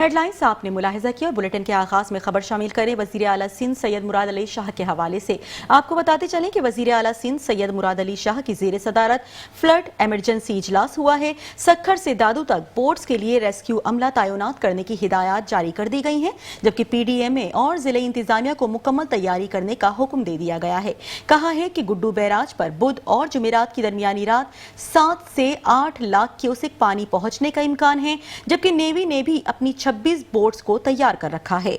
Headlines आपने मुलाहिजा किया। Bulletin के आगाज में खबर शामिल करें वजीर आला सिंध सैयद मुराद अली शाह के हवाले से। आपको बताते चलें कि वजीर आला सिंध सैयद मुराद अली शाह की ज़ेर सदारत फ्लड एमरजेंसी इजलास हुआ है। सक्खर से दादू तक बोट्स के लिए रेस्क्यू अमला तैनात करने की हिदायत जारी कर दी गई हैं, जबकि PDMA और जिले इंतजामिया को मुकम्मल तैयारी करने का हुक्म दे दिया गया है। कहा है कि गुड्डू बैराज पर बुध और जुमेरात की दरमियानी रात 7 से 8 लाख क्यूसेक पानी पहुंचने का इम्कान है, जबकि नेवी ने भी अपनी 26 बोट्स को तैयार कर रखा है।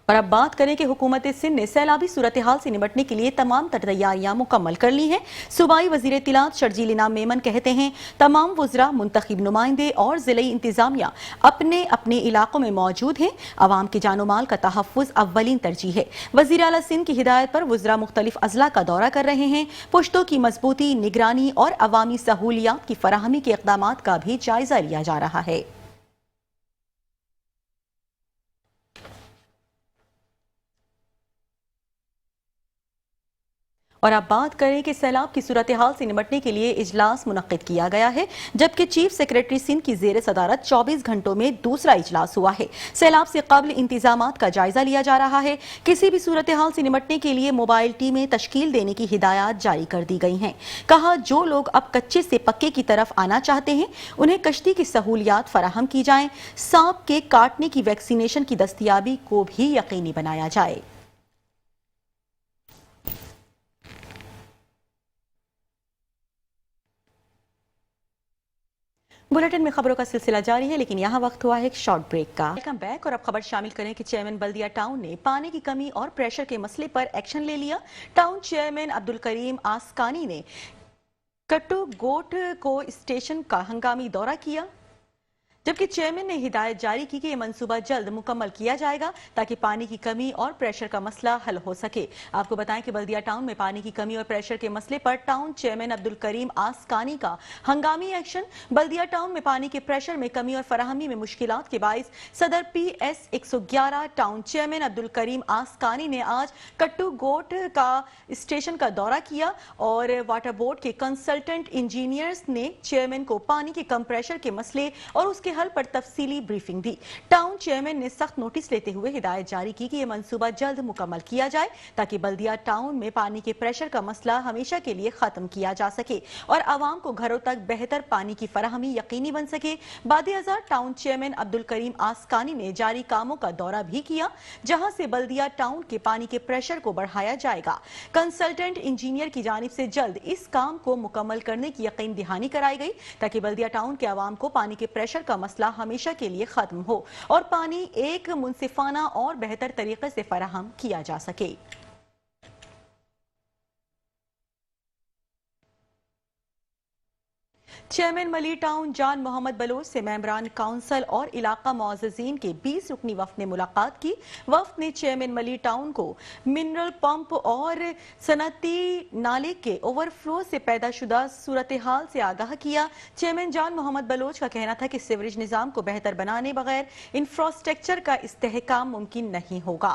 और अब बात करें कि हुकूमत सिंध ने सैलाबी सूरत हाल से निपटने के लिए तमाम तैयारियां मुकम्मल कर ली हैं। सूबाई वजीर इत्तलात शर्जील इनाम मेमन कहते हैं तमाम वज़रा, मुंतखब नुमाइंदे और ज़िले इंतजामिया अपने अपने इलाकों में मौजूद हैं। अवाम के जानो माल का तहफ़्फ़ुज़ अव्वलीन तरजीह है। वज़ीर आला सिंध की हिदायत पर वज़रा मुख्तलिफ अज़ला का दौरा कर रहे हैं। पुश्तों की मजबूती, निगरानी और अवामी सहूलियात की फराहमी के इक़दामात का भी जायजा लिया जा रहा है। और अब बात करें कि सैलाब की सूरत हाल से निपटने के लिए इजलास मुनक्किद किया गया है, जबकि चीफ सेक्रेटरी सिंध की ज़ेर सदारत 24 घंटों में दूसरा इजलास हुआ है। सैलाब से कबल इंतजामात का जायजा लिया जा रहा है। किसी भी सूरत हाल से निपटने के लिए मोबाइल टीमें तश्कील देने की हिदायत जारी कर दी गई हैं। कहा जो लोग अब कच्चे से पक्के की तरफ आना चाहते हैं उन्हें कश्ती की सहूलियात फराहम की जाएं। सांप के काटने की वैक्सीनेशन की दस्तयाबी को भी यकीनी बनाया जाए। बुलेटिन में खबरों का सिलसिला जारी है, लेकिन यहाँ वक्त हुआ है एक शॉर्ट ब्रेक का। Welcome back. और अब खबर शामिल करें कि चेयरमैन बल्दिया टाउन ने पानी की कमी और प्रेशर के मसले पर एक्शन ले लिया। टाउन चेयरमैन अब्दुल करीम आसकानी ने कट्टू गोट को स्टेशन का हंगामी दौरा किया, जबकि चेयरमैन ने हिदायत जारी की कि यह मंसूबा जल्द मुकम्मल किया जाएगा ताकि पानी की कमी और प्रेशर का मसला हल हो सके। आपको बताएं कि बल्दिया टाउन में पानी की कमी और प्रेशर के मसले पर टाउन चेयरमैन अब्दुल करीम आसकानी का हंगामी एक्शन। बल्दिया टाउन में पानी के प्रेशर में कमी और फराहमी में मुश्किलात के बाइस सदर PS 111 town chairman Abdul Karim आसकानी ने आज कट्टू गोट का स्टेशन का दौरा किया और वाटर बोर्ड के कंसल्टेंट इंजीनियर्स ने चेयरमैन को पानी के कम प्रेशर के मसले और उसके हल पर तफसीली ब्रीफिंग दी। टाउन चेयरमैन ने सख्त नोटिस लेते हुए हिदायत जारी की कि यह मंसूबा जल्द मुकम्मल किया जाए ताकि बल्दिया टाउन में पानी के प्रेशर का मसला हमेशा के लिए खत्म किया जा सके और आवाम को घरों तक बेहतर पानी की फराहमी यकीनी बन सके। बादे-अज़ार टाउन चेयरमैन अब्दुल करीम आसकानी ने जारी कामों का दौरा भी किया, जहां से बल्दिया टाउन के पानी के प्रेशर को बढ़ाया जाएगा। कंसल्टेंट इंजीनियर की जानिब से जल्द इस काम को मुकम्मल करने की यकीन दहानी कराई गई ताकि बल्दिया टाउन के आवाम को पानी के प्रेशर का मसला हमेशा के लिए खत्म हो और पानी एक मुनसिफाना और बेहतर तरीके से फराहम किया जा सके। चेयरमैन मली टाउन जान मोहम्मद बलोच से मेंबरान काउंसिल और इलाका मुअज़्ज़ज़ीन के 20 रुकनी वफ्द ने मुलाकात की। वफ्द ने चेयरमैन मली टाउन को मिनरल पंप और सनती नाले के ओवरफ्लो से पैदाशुदा सूरत हाल से आगाह किया। चेयरमैन जान मोहम्मद बलोच का कहना था कि सीवरेज निज़ाम को बेहतर बनाने बगैर इंफ्रास्ट्रक्चर का इस्तेहकाम मुमकिन नहीं होगा।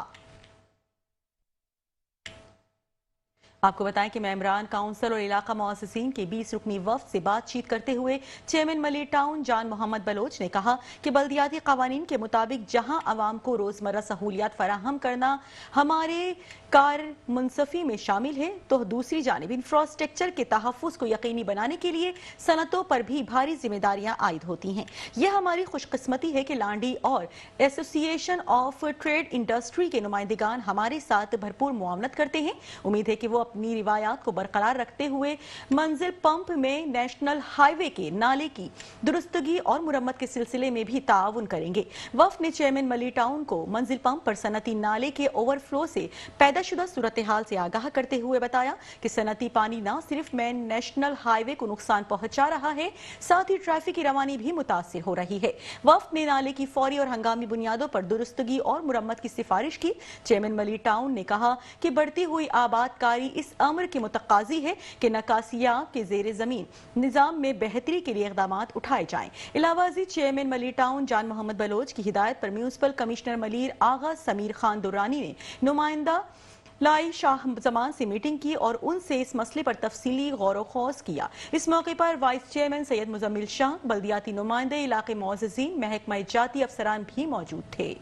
आपको बताएं कि मेंबरान काउंसिल और इलाका मुअज़्ज़ज़ीन के 20 रुकनी वफ्द से बातचीत करते हुए चेयरमैन मली टाउन जान मोहम्मद बलोच ने कहा कि बल्दियाती कवानीन के मुताबिक जहां आवाम को रोजमर्रा सहूलियात फराहम करना हमारे कार मुनसफी में शामिल है, तो दूसरी जानिब इंफ्रास्ट्रक्चर के तहफ़्फ़ुज़ को यकीनी बनाने के लिए सनतों पर भी भारी जिम्मेदारियां आयद होती हैं। यह हमारी खुशकिस्मती है कि लांडी और एसोसिएशन ऑफ ट्रेड इंडस्ट्री के नुमाइंदगान हमारे साथ भरपूर मुआवनत करते हैं। उम्मीद है कि वो अपनी रिवायात को बरकरार रखते हुए मंजिल पंप में नेशनल हाईवे के नाले की दुरुस्तगी और मुरम्मत के सिलसिले में भी ताउन करेंगे। वफ्द ने चेयरमैन मली टाउन को मंजिल पंप पर सनती नाले के ओवरफ्लो से पैदाशुदा सूरत हाल से आगाह करते हुए बताया कि सनती पानी न सिर्फ मेन नेशनल हाईवे को नुकसान पहुंचा रहा है, साथ ही ट्रैफिक की रवानी भी मुतासिर हो रही है। वफ्द ने नाले की फौरी और हंगामी बुनियादों पर दुरुस्तगी और मुरम्मत की सिफारिश की। चेयरमैन मली टाउन ने कहा कि बढ़ती हुई आबादकारी इस अमर की मुतकाजी है कि नकासियाब के जेर जमीन निजाम में बेहतरी के लिए इक़दामात उठाए जाएं। इलावाजी चेयरमैन मली टाउन जान मोहम्मद बलोच की हिदायत पर म्यूनिसिपल कमिश्नर मलीर आगा समीर खान दुर्रानी ने नुमाइंदा لائی شاہ زمان سے میٹنگ کی اور ان سے اس مسئلے پر تفصیلی غور و خوض کیا۔ اس موقع پر وائس چیئرمین سید مزمل شاہ، بلدیاتی نمائندے، علاقے معززین، محکمہ جاتی افسران بھی موجود تھے۔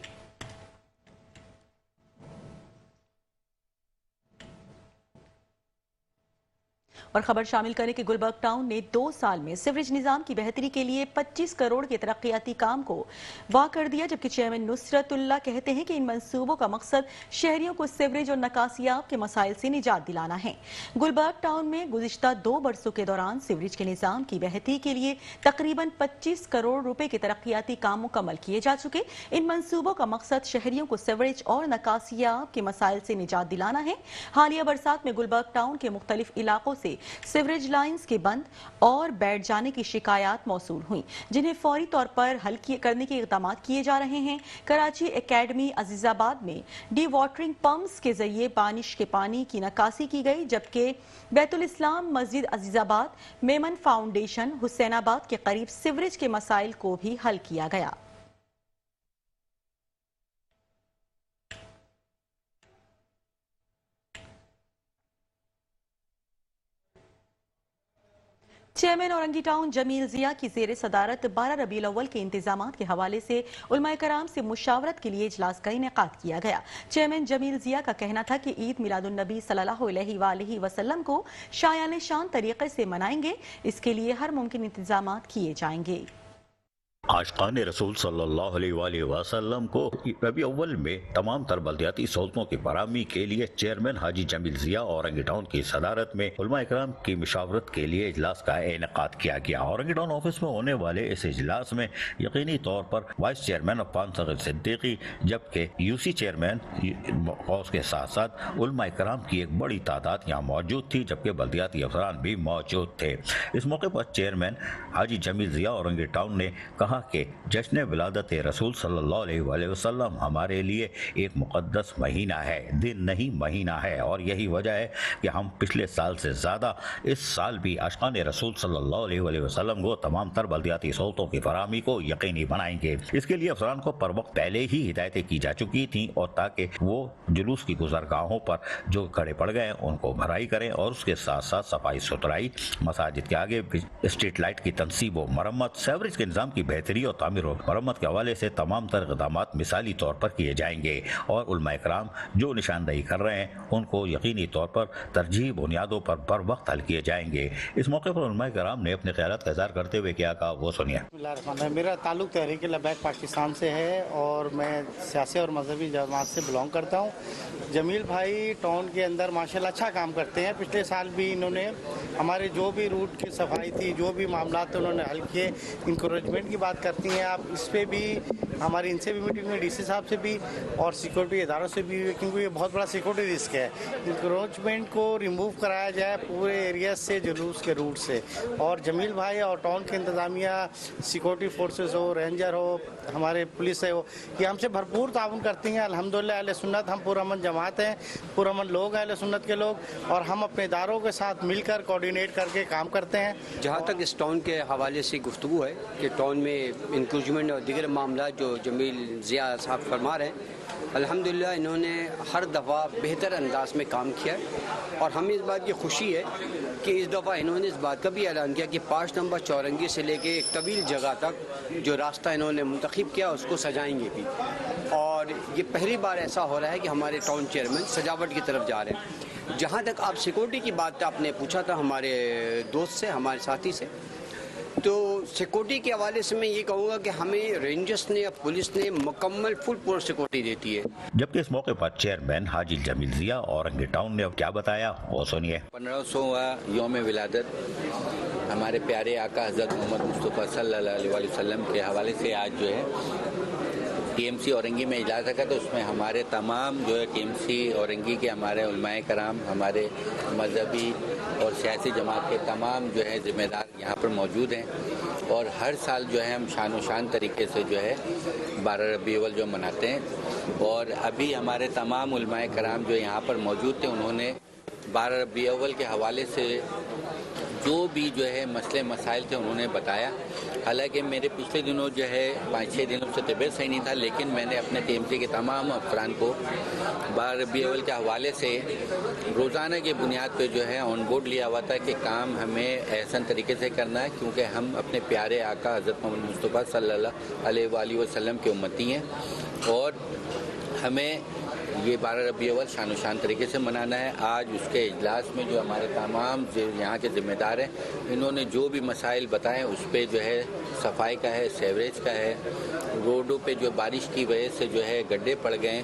اور خبر شامل کریں کہ گلبرگ ٹاؤن نے 2 سال میں سیوریج نظام کی بہتری کے لیے 25 کروڑ کے ترقیاتی کام کو واہ کر دیا، جبکہ چیئرمین نصرت اللہ کہتے ہیں کہ ان منصوبوں کا مقصد شہریوں کو سیوریج اور نکاسیاب کے مسائل سے نجات دلانا ہے۔ گلبرگ ٹاؤن میں گزشتہ 2 برسوں کے دوران سیوریج کے نظام کی بہتری کے لیے تقریباً 25 کروڑ روپے کے ترقیاتی کام مکمل کیے جا چکے۔ ان منصوبوں کا مقصد شہریوں کو سیوریج اور نکاسیاب کے مسائل سے نجات دلانا ہے۔ حالیہ برسات میں گلبرگ ٹاؤن کے مختلف علاقوں سے سیوریج لائنز کے بند اور بیٹھ جانے کی شکایات موصول ہوئیں، جنہیں فوری طور پر حل کرنے کے اقدامات کیے جا رہے ہیں۔ کراچی اکیڈمی عزیز آباد میں ڈی واٹرنگ پمپس کے ذریعے بارش کے پانی کی نکاسی کی گئی، جبکہ بیت الاسلام مسجد عزیز آباد، میمن فاؤنڈیشن حسین آباد کے قریب سیوریج کے مسائل کو بھی حل کیا گیا۔ چیئرمین اورنگی ٹاؤن جمیل ضیاء کی زیر صدارت 12 ربیع الاول کے انتظامات کے حوالے سے علماء کرام سے مشاورت کے لیے اجلاس کا انعقاد کیا گیا۔ چیئرمین جمیل ضیاء کا کہنا تھا کہ عید میلاد النبی صلی اللہ علیہ وآلہ وسلم کو شایان شان طریقے سے منائیں گے، اس کے لیے ہر ممکن انتظامات کیے جائیں گے۔ عاشقان رسول صلی اللہ علیہ وآلہ وسلم کو ربیع اول میں تمام تر بلدیاتی سہولتوں کی فراہمی کے لیے چیئرمین حاجی جمیل ضیاء اورنگی ٹاؤن کی صدارت میں علماء کرام کی مشاورت کے لیے اجلاس کا انعقاد کیا گیا۔ اورنگی ٹاؤن آفس میں ہونے والے اس اجلاس میں یقینی طور پر وائس چیئرمین عفان ثقیل صدیقی، جبکہ یو سی چیئرمین غوث کے ساتھ ساتھ علماء کرام کی ایک بڑی تعداد یہاں موجود تھی، جبکہ بلدیاتی افسران بھی موجود تھے۔ اس موقع پر چیئرمین حاجی جمیل ضیاء اورنگی ٹاؤن نے کہا کہ جشن ولادت رسول صلی اللہ علیہ وآلہ وسلم ہمارے لیے ایک مقدس مہینہ ہے، دن نہیں مہینہ ہے، اور یہی وجہ ہے کہ ہم پچھلے سال سے زیادہ اس سال بھی عاشقان رسول صلی اللہ علیہ وآلہ وسلم کو تمام تر بلدیاتی سہولتوں کی فراہمی کو یقینی بنائیں گے۔ اس کے لیے افسران کو پر وقت پہلے ہی ہدایتیں کی جا چکی تھیں، اور تاکہ وہ جلوس کی گزرگاہوں پر جو کھڑے پڑ گئے ان کو بھرائی کریں، اور اس کے ساتھ ساتھ صفائی ستھرائی، مساجد کے آگے اسٹریٹ لائٹ کی تنصیب و مرمت، سیوریج کے نظام کی بہتری اور تعمیر و مرمت کے حوالے سے تمام تر اقدامات مثالی طور پر کیے جائیں گے، اور علماء کرام جو نشاندہی کر رہے ہیں ان کو یقینی طور پر ترجیحی بنیادوں پر بر وقت حل کیے جائیں گے۔ اس موقع پر علماء کرام نے اپنے خیالات کا اظہار کرتے ہوئے کیا کہا وہ سنیے۔ میرا تعلق تحریک لبیک پاکستان سے ہے اور میں سیاسی اور مذہبی جماعت سے بلانگ کرتا ہوں۔ جمیل بھائی ٹاؤن کے اندر ماشاءاللہ اچھا کام کرتے ہیں۔ پچھلے سال بھی انہوں نے ہمارے جو بھی روٹ کی صفائی تھی، جو بھی معاملات تھے، انہوں نے حل کیے۔ انکریجمنٹ کی بات کرتی ہیں آپ، اس پہ بھی ہماری ان سے بھی میٹنگ میں ڈی سی صاحب سے بھی اور سیکورٹی اداروں سے بھی، کیونکہ یہ بہت بڑا سیکورٹی رسک ہے۔ انکروچمنٹ کو ریموو کرایا جائے پورے ایریا سے، جلوس کے روٹ سے، اور جمیل بھائی اور ٹاؤن کے انتظامیہ، سیکورٹی فورسز ہو، رینجر ہو، ہمارے پولیس ہے، یہ ہم سے بھرپور تعاون کرتی ہیں۔ الحمدللہ اہل سنت، ہم پرامن جماعت ہیں، پرامن لوگ ہیں اہل سنت کے لوگ، اور ہم اپنے اداروں کے ساتھ مل کر کوآرڈینیٹ کر کے کام کرتے ہیں۔ جہاں تک اس ٹاؤن کے حوالے سے گفتگو ہے کہ ٹاؤن میں انکریجمنٹ اور دیگر معاملات جو جمیل ضیاء صاحب فرما رہے ہیں، الحمدللہ انہوں نے ہر دفعہ بہتر انداز میں کام کیا ہے، اور ہمیں اس بات کی خوشی ہے کہ اس دفعہ انہوں نے اس بات کا بھی اعلان کیا کہ 5 نمبر چورنگی سے لے کے ایک طویل جگہ تک جو راستہ انہوں نے منتخب کیا اس کو سجائیں گے بھی، اور یہ پہلی بار ایسا ہو رہا ہے کہ ہمارے ٹاؤن چیئرمین سجاوٹ کی طرف جا رہے ہیں۔ جہاں تک آپ سیکورٹی کی بات آپ نے پوچھا تھا ہمارے دوست سے، ہمارے ساتھی سے، تو سیکورٹی کے حوالے سے میں یہ کہوں گا کہ ہمیں رینجرز نے، پولیس نے مکمل فل سیکورٹی دیتی ہے۔ جبکہ اس موقع پر چیئرمین حاجی جمیل ضیاء اورنگی ٹاؤن نے کیا بتایا وہ سنیے۔ 1500واں یوم ولادت ہمارے پیارے آقا حضرت محمد مصطفیٰ صلی اللہ علیہ وآلہ وسلم کے حوالے سے آج جو ہے ٹی ایم سی اورنگی میں اجلاس رکھا، تو اس میں ہمارے تمام جو ہے ٹی ایم سی اورنگی کے ہمارے علماء کرام، ہمارے مذہبی اور سیاسی جماعت کے تمام جو ہے ذمہ دار یہاں پر موجود ہیں، اور ہر سال جو ہے ہم شان و شان طریقے سے جو ہے 12 ربیع الاول جو مناتے ہیں، اور ابھی ہمارے تمام علماء کرام جو یہاں پر موجود تھے، انہوں نے 12 ربیع الاول کے حوالے سے جو بھی جو ہے مسئلے مسائل تھے انہوں نے بتایا. حالانکہ میرے پچھلے دنوں جو ہے 5-6 دنوں سے طبیعت صحیح نہیں تھا، لیکن میں نے اپنے TMC کے تمام افسران کو 12 ربیع الاول کے حوالے سے روزانہ کی بنیاد پہ جو ہے آن بورڈ لیا ہوا تھا کہ کام ہمیں احسن طریقے سے کرنا ہے، کیونکہ ہم اپنے پیارے آقا حضرت محمد مصطفیٰ صلی اللہ علیہ وآلہ وسلم کے امتی ہیں، اور ہمیں یہ 12 ربیع الاول شان و شان طریقے سے منانا ہے. آج اس کے اجلاس میں جو ہمارے تمام یہاں کے ذمہ دار ہیں، انہوں نے جو بھی مسائل بتائے اس پہ جو ہے صفائی کا ہے، سیوریج کا ہے، روڈوں پہ جو بارش کی وجہ سے جو ہے گڈھے پڑ گئے،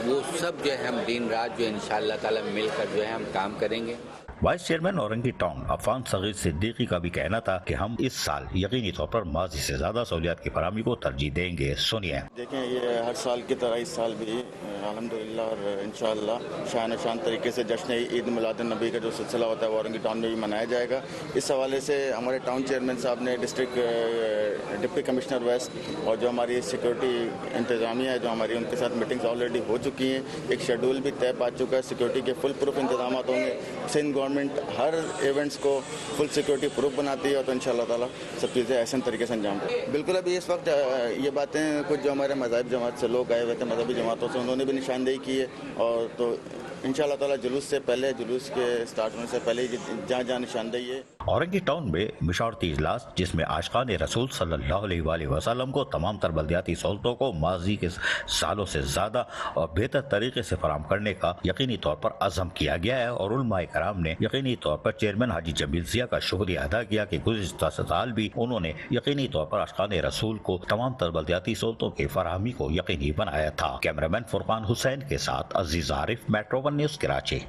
وہ سب جو ہے ہم دن رات جو ہے انشاءاللہ تعالی مل کر جو ہے ہم کام کریں گے. Vice chairman Orangi town Affan صغیر صدیقی کا بھی کہنا تھا کہ ہم اس سال یقینی طور پر ماضی سے زیادہ سہولیات کی فراہمی کو ترجیح دیں گے. سنیے. دیکھیں، یہ ہر سال کی طرح اس سال بھی الحمدللہ اور انشاءاللہ شان شان طریقے سے جشن عید میلاد النبی کا جو سلسلہ ہوتا ہے وہ اورنگی ٹاؤن میں بھی منایا جائے گا. اس حوالے سے ہمارے ٹاؤن چیئرمین صاحب نے ڈسٹرکٹ ڈپٹی کمشنر ویسٹ اور جو ہماری سیکورٹی انتظامیہ ہے، جو ہماری ان کے ساتھ میٹنگز آلریڈی ہو چکی ہیں، ایک شیڈول بھی طے پا چکا ہے. سیکورٹی کے فل پروف انتظامات ہوں گے. سندھ گورنمنٹ ہر ایونٹس کو فل سیکورٹی پروف بناتی ہے، تو انشاءاللہ تعالیٰ سب چیزیں احسن طریقے سے انجام دیں. بالکل ابھی اس وقت یہ باتیں کچھ جو ہمارے مذاہب جماعت سے لوگ آئے ہوئے تھے، مذہبی جماعتوں سے، انہوں نے بھی نشاندہی کی ہے، اور تو انشاءاللہ تعالیٰ جلوس سے پہلے، جلوس کے سٹارٹ ہونے سے پہلے جہاں جہاں نشاندہی ہے. اورنگی ٹاؤن میں مشاورتی اجلاس جس میں عاشقان رسول صلی اللہ علیہ وآلہ وسلم کو تمام تر بلدیاتی سہولتوں کو ماضی کے سالوں سے زیادہ اور بہتر طریقے سے فراہم کرنے کا یقینی طور پر عزم کیا گیا ہے، اور علماء کرام نے یقینی طور پر چیئرمین حاجی جمیل ضیاء کا شکریہ ادا کیا کہ گزشتہ سال بھی انہوں نے یقینی طور پر عاشقان رسول کو تمام تر بلدیاتی سہولتوں کی فراہمی کو یقینی بنایا تھا. کیمرامین فرقان حسین کے ساتھ عزیز عارف، میٹرو ون نیوز کراچی.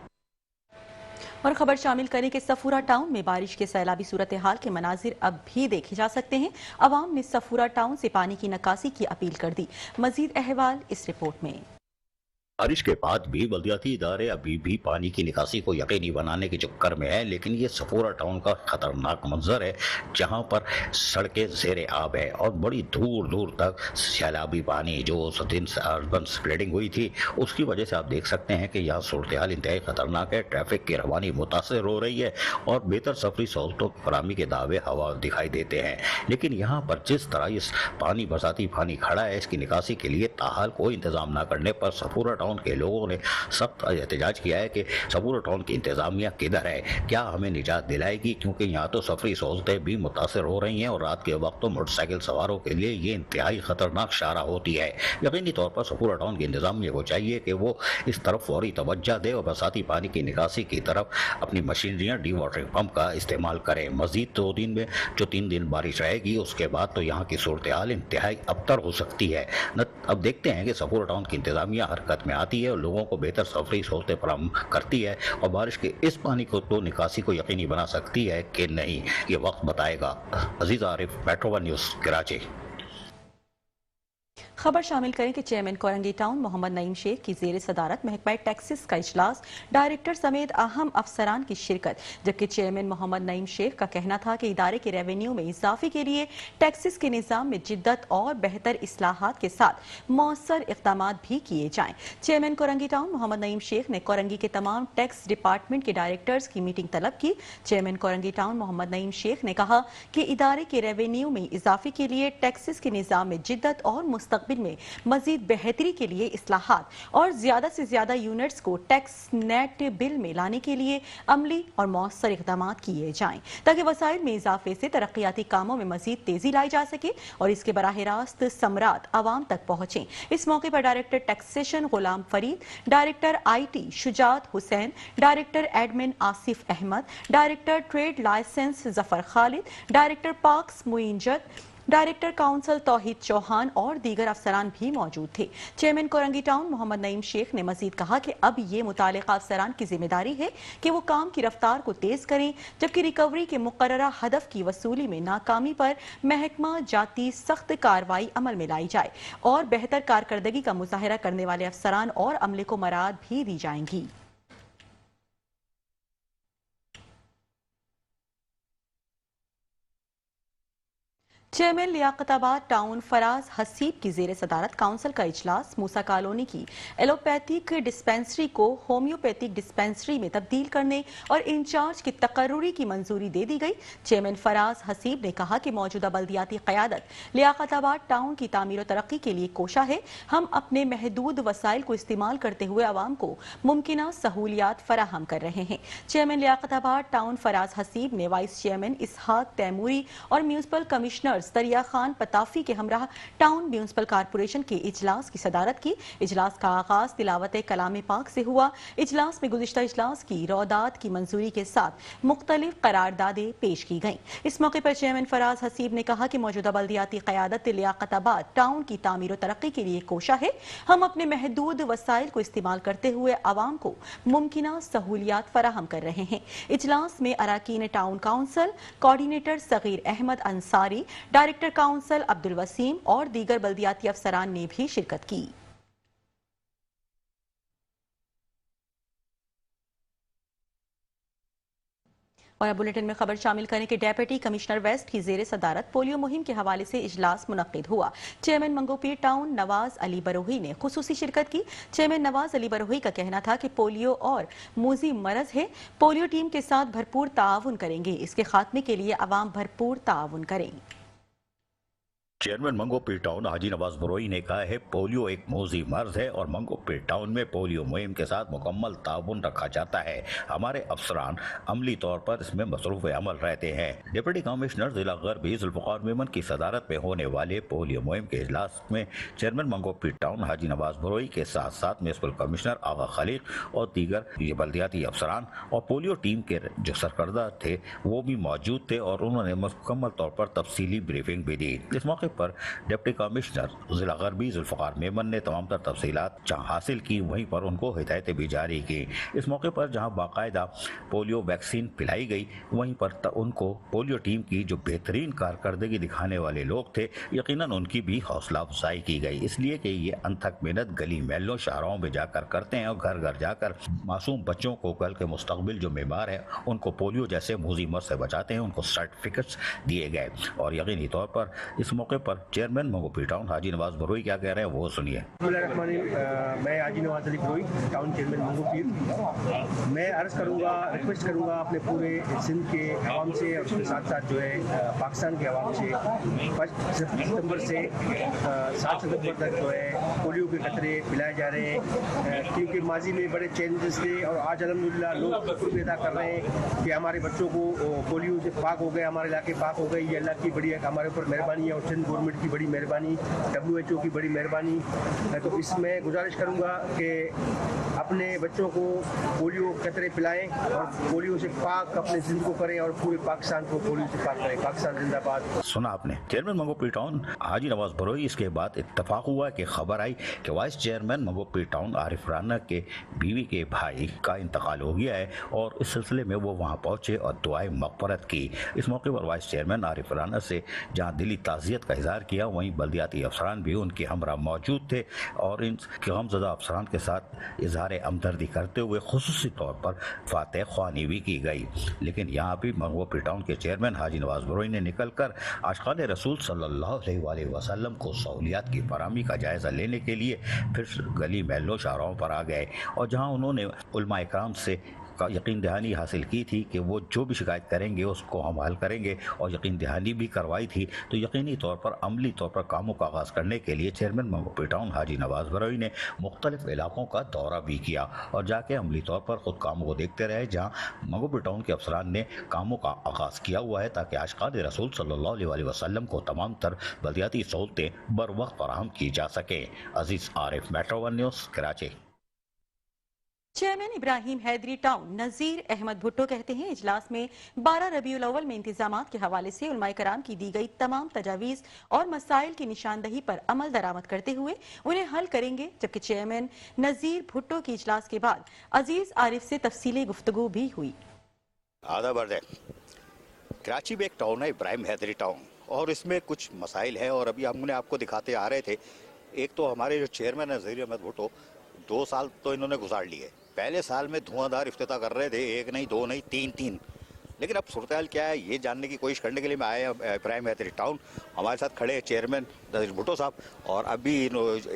اور خبر شامل کریں کہ صفورہ ٹاؤن میں بارش کے سیلابی صورتحال کے مناظر اب بھی دیکھے جا سکتے ہیں. عوام نے صفورہ ٹاؤن سے پانی کی نکاسی کی اپیل کر دی. مزید احوال اس رپورٹ میں. بارش کے بعد بھی بلدیاتی ادارے ابھی بھی پانی کی نکاسی کو یقینی بنانے کے چکر میں ہیں، لیکن یہ صفورہ ٹاؤن کا خطرناک منظر ہے جہاں پر سڑکیں زیر آب ہے اور بڑی دور دور تک سیلابی پانی جو اس دن اربن سپریڈنگ ہوئی تھی اس کی وجہ سے آپ دیکھ سکتے ہیں کہ یہاں صورتحال انتہائی خطرناک ہے. ٹریفک کی روانی متاثر ہو رہی ہے اور بہتر سفری سہولتوں کی فراہمی کے دعوے ہوا دکھائی دیتے ہیں، لیکن یہاں پر جس طرح اس پانی برساتی پانی کھڑا ہے، اس کی نکاسی کے لیے تاحال کوئی انتظام نہ کرنے پر صفورہ ٹاؤن کے لوگوں نے سخت احتجاج کیا ہے کہ صفورہ ٹاؤن کی انتظامیہ کدھر ہے، کیا ہمیں نجات دلائے گی، کیونکہ یہاں تو سفری سہولتیں بھی متاثر ہو رہی ہیں اور رات کے وقت تو موٹر سائیکل سواروں کے لیے یہ انتہائی خطرناک شارہ ہوتی ہے. یقینی طور پر صفورہ ٹاؤن کی انتظامیہ کو چاہیے کہ وہ اس طرف فوری توجہ دے اور برساتی پانی کی نکاسی کی طرف اپنی مشینریاں ڈی واٹرنگ پمپ کا استعمال کریں. مزید 2 دن میں جو 3 دن بارش رہے گی اس کے بعد تو یہاں کی صورتحال انتہائی ابتر ہو سکتی ہے. اب دیکھتے ہیں کہ صفورہ ٹاؤن کی انتظامیہ حرکت میں آتی ہے اور لوگوں کو بہتر سفری سہولتیں فراہم کرتی ہے اور بارش کے اس پانی کو تو نکاسی کو یقینی بنا سکتی ہے کہ نہیں، یہ وقت بتائے گا. عزیز عارف، میٹرو ون نیوز کراچی. خبر شامل کریں کہ چیئرمین اورنگی ٹاؤن محمد نعیم شیخ کی زیر صدارت محکمہ ٹیکسز کا اجلاس، ڈائریکٹر سمیت اہم افسران کی شرکت، جبکہ چیئرمین محمد نعیم شیخ کا کہنا تھا کہ ادارے کے ریونیو میں اضافے کے لیے ٹیکسز کے نظام میں جدت اور بہتر اصلاحات کے ساتھ مؤثر اقدامات بھی کیے جائیں. چیئرمین اورنگی ٹاؤن محمد نعیم شیخ نے اورنگی کے تمام ٹیکس ڈپارٹمنٹ کے ڈائریکٹرز کی میٹنگ طلب کی. چیئرمین اورنگی ٹاؤن محمد نعیم شیخ نے کہا کہ ادارے کے ریونیو میں اضافے کے لیے ٹیکسز کے نظام میں جدت اور مستقبل میں مزید بہتری کے لیے اصلاحات اور زیادہ سے زیادہ یونٹس کو ٹیکس نیٹ بل میں لانے کے لیے عملی اور مؤثر اقدامات کیے جائیں تاکہ وسائل میں اضافے سے ترقیاتی کاموں میں مزید تیزی لائی جا سکے اور اس کے براہ راست ثمرات عوام تک پہنچیں. اس موقع پر director taxation Ghulam Farid, director IT Shujaat Hussain, director admin Asif Ahmed, director trade licence Zafar Khalid, director parks Moin Jad, director council توحید چوہان اور دیگر افسران بھی موجود تھے. چیئرمین اورنگی ٹاؤن محمد نعیم شیخ نے مزید کہا کہ اب یہ متعلقہ افسران کی ذمہ داری ہے کہ وہ کام کی رفتار کو تیز کریں، جبکہ ریکوری کے مقررہ ہدف کی وصولی میں ناکامی پر محکمہ جاتی سخت کارروائی عمل میں لائی جائے اور بہتر کارکردگی کا مظاہرہ کرنے والے افسران اور عملے کو مراعات بھی دی جائیں گی. चेयरमैन लियाकताबाद टाउन फराज हसीब की जेर सदारत काउंसिल का इजलास मूसा कॉलोनी की एलोपैथिक डिस्पेंसरी को होम्योपैथिक डिस्पेंसरी में तब्दील करने और इंचार्ज की तकर्रुरी की मंजूरी दे दी गई। चेयरमैन फराज हसीब ने कहा कि मौजूदा बल्दियाती क़यादत लियाकताबाद टाउन की तामीर और तरक्की के लिए कोशा है। हम अपने महदूद वसाइल को इस्तेमाल करते हुए आवाम को मुमकिना सहूलियात फराहम कर रहे हैं। चेयरमैन लियाकताबाद टाउन फराज हसीब ने वाइस चेयरमैन इसहाक तैमूरी और म्यूनसिपल कमिश्नर दरिया खान पताफी के हमरा टाउन म्यूनसिपल कारपोरेशन के इजलास की सदारत की। इजलास का आगाज तिलावत कलाम पाक से हुआ। इजलास में गुज़िश्ता इजलास की रौदात की मंजूरी के साथ मुख्तलिफ करारदादें पेश की गईं। इस मौके पर चेयरमैन फराज हसीब ने कहा कि मौजूदा बल्दियाती क़यादत लियाकताबाद टाउन की तामीर और तरक्की के लिए कोशा है। हम अपने महदूद वसाइल को इस्तेमाल करते हुए आवाम को मुमकिना सहूलियात फराहम कर रहे हैं। इजलास में अराकीन town council, coordinator Sagheer Ahmed Ansari, director council Abdul Waseem और दीगर बल्दियाती अफसरान ने भी शिरकत की। और अब बुलेटिन में खबर शामिल करने के डेप्यूटी कमिश्नर वेस्ट की जेर सदारत पोलियो मुहिम के हवाले से इजलास मुनक्किद हुआ। चेयरमैन मंगोपीर टाउन नवाज अली बरोही ने खुसूसी शिरकत की। चेयरमैन नवाज अली बरोही का कहना था कि पोलियो और मूजी मरज है, पोलियो टीम के साथ भरपूर ताउन करेंगे। इसके खात्मे के लिए अवाम भरपूर ताउन करें। चेयरमैन मंगोपीर टाउन हाजी नवाज बरोई ने कहा है पोलियो एक मोजी मर्ज है और मंगोपीर टाउन में पोलियो मुहिम के साथ मुकम्मल ताउन रखा जाता है। हमारे अफसरान अमली तौर पर इसमें मसरूफ अमल रहते हैं। डिप्टी कमिश्नर जिला गरबी जुल्फ़िकार मेमन की सदारत में होने वाले पोलियो मुहिम के इजलास में चेयरमैन मंगोपीर टाउन हाजी नवाज बरोई के साथ साथ म्युनिसिपल कमिश्नर आगा खलीक और दीगर बल्दियाती अफसरान और पोलियो टीम के जो सरकर्दा थे वो भी मौजूद थे और उन्होंने मुकम्मल तौर पर तफसीली ब्रीफिंग भी दी। इस मौके पर डिप्टी कमिश्नर जिला गरबी जुल्फ़िकार मेमन ने तमाम तर तफसीलात जहाँ हासिल की वहीं पर उनको हिदायतें भी जारी की। इस मौके पर जहाँ बाकायदा पोलियो वैक्सीन पिलाई गई वहीं पर उनको पोलियो टीम की जो बेहतरीन कारकर्दगी दिखाने वाले लोग थे यकीनन उनकी भी हौसला अफजाई की गई, इसलिए कि ये अनथक मेहनत गली महलों शाहराओं में जाकर करते हैं और घर घर जाकर मासूम बच्चों को कल के मुस्तकबिल जो बीमार है उनको पोलियो जैसे मूजी मर्ज से बचाते हैं, उनको सर्टिफिकेट्स दिए गए। और यकीनी तौर पर इस मौके पर चेयरमैन मंगोपीर टाउन हाजी नवाज बरोई क्या कह रहे हैं वो सुनिए। मैं हाजी नवाज अली बरोई टाउन चेयरमैन मंगोपीर। मैं अर्ज करूँगा, रिक्वेस्ट करूँगा अपने पूरे सिंध के आवाम से और उसके साथ साथ जो है पाकिस्तान के आवाम से 5 सितंबर से 7 सितंबर तक जो है पोलियो के खतरे पिलाए जा रहे हैं, क्योंकि माजी में बड़े चैलेंजेस थे और आज अल्हम्दुलिल्लाह लोग शुक्र अदा कर रहे हैं कि हमारे बच्चों को पोलियो से पाक हो गए, हमारे इलाके पाक हो गए। ये अल्लाह की बड़ी हमारे ऊपर मेहरबानी है और सिंध गवर्नमेंट की बड़ी मेहरबानी, WHO की बड़ी मेहरबानी है। तो इसमें गुजारिश करूँगा कि अपने बच्चों को पोलियो कतरे पिलाएं और पोलियो से पाक अपने जिंद को करें और पूरे पाकिस्तान को पोलियो से पाक करें। पाकिस्तान जिंदाबाद। सुना आपने चेयरमैन मंगोपीर टाउन हाजी नवाज बरोई। इसके बाद इत्तफाक हुआ कि खबर आई कि vice chairman Manghopir town Arif Rana के बीवी के भाई का इंतकाल हो गया है और इस सिलसिले में वो वहाँ पहुंचे और दुआए मग़फ़िरत की। इस मौके पर वाइस चेयरमैन आरिफ राना से जहाँ दिली ताज़ियत का इज़हार किया वहीं बल्दियाती अफसरान भी उनके हमरा मौजूद थे और इन गमज़दा अफसरान के साथ इजहार हमदर्दी करते हुए खुसूसी तौर पर फातह ख्वानी भी की गई। लेकिन यहाँ भी मंगोपीर टाउन के चेयरमैन हाजी नवाज बरोई ने निकल कर आशिक़ान रसूल सल्लल्लाहु अलैहि वसल्लम को सहूलियात की फराहमी का जायज़ा लेने के लिए फिर गली महलों शाहराओं पर आ गए और जहाँ उन्होंने उलमा इकराम से यकीन दहानी हासिल की थी कि वो जो भी शिकायत करेंगे उसको हम हल करेंगे और यकीन दहानी भी करवाई थी। तो यकीनी तौर पर अमली तौर पर कामों का आगाज़ करने के लिए चेयरमैन मंगोपीर टाउन हाजी नवाज बरोई ने मुख्तलिफ इलाकों का दौरा भी किया और जाके अमली तौर पर ख़ुद कामों को देखते रहे, जहाँ मंगोपीर टाउन के अफसरान ने कामों का आगाज़ किया हुआ है ताकि आशिक़ान रसूल सल्लल्लाहु अलैहि वसल्लम को तमाम तर बल्दियाती सहूलतें बर वक्त फराहम की जा सकें। Aziz Arif, metro 1 news, Karachi. Chairman Ibrahim Hyderi town Nazir Ahmed Bhutto कहते हैं इजलास में 12 रबीउल अव्वल में इंतजामात के हवाले से उलमाए कराम की दी गई तमाम तजावीज़ और मसाइल की निशानदही पर अमल दरामद करते हुए उन्हें हल करेंगे। जबकि चेयरमैन नज़ीर भुट्टो की इजलास के बाद अजीज आरिफ से तफसीली गुफ्तगू भी हुई। आधा बर्द है, कराची में एक टाउन है इब्राहिम हैदरी टाउन और इसमें कुछ मसाइल है और अभी हमने आपको दिखाते आ रहे थे। एक तो हमारे जो चेयरमैन नज़ीर अहमद भुट्टो 2 साल तो इन्होंने गुजार लिए। पहले साल में धुआंधार इफ्तिताह कर रहे थे, 1 नहीं 2 नहीं 3 लेकिन अब सूरत हाल क्या है ये जानने की कोशिश करने के लिए मैं आया इब्राहिम हैदरी टाउन। हमारे साथ खड़े हैं चेयरमैन नज़ीर भुट्टो साहब, और अभी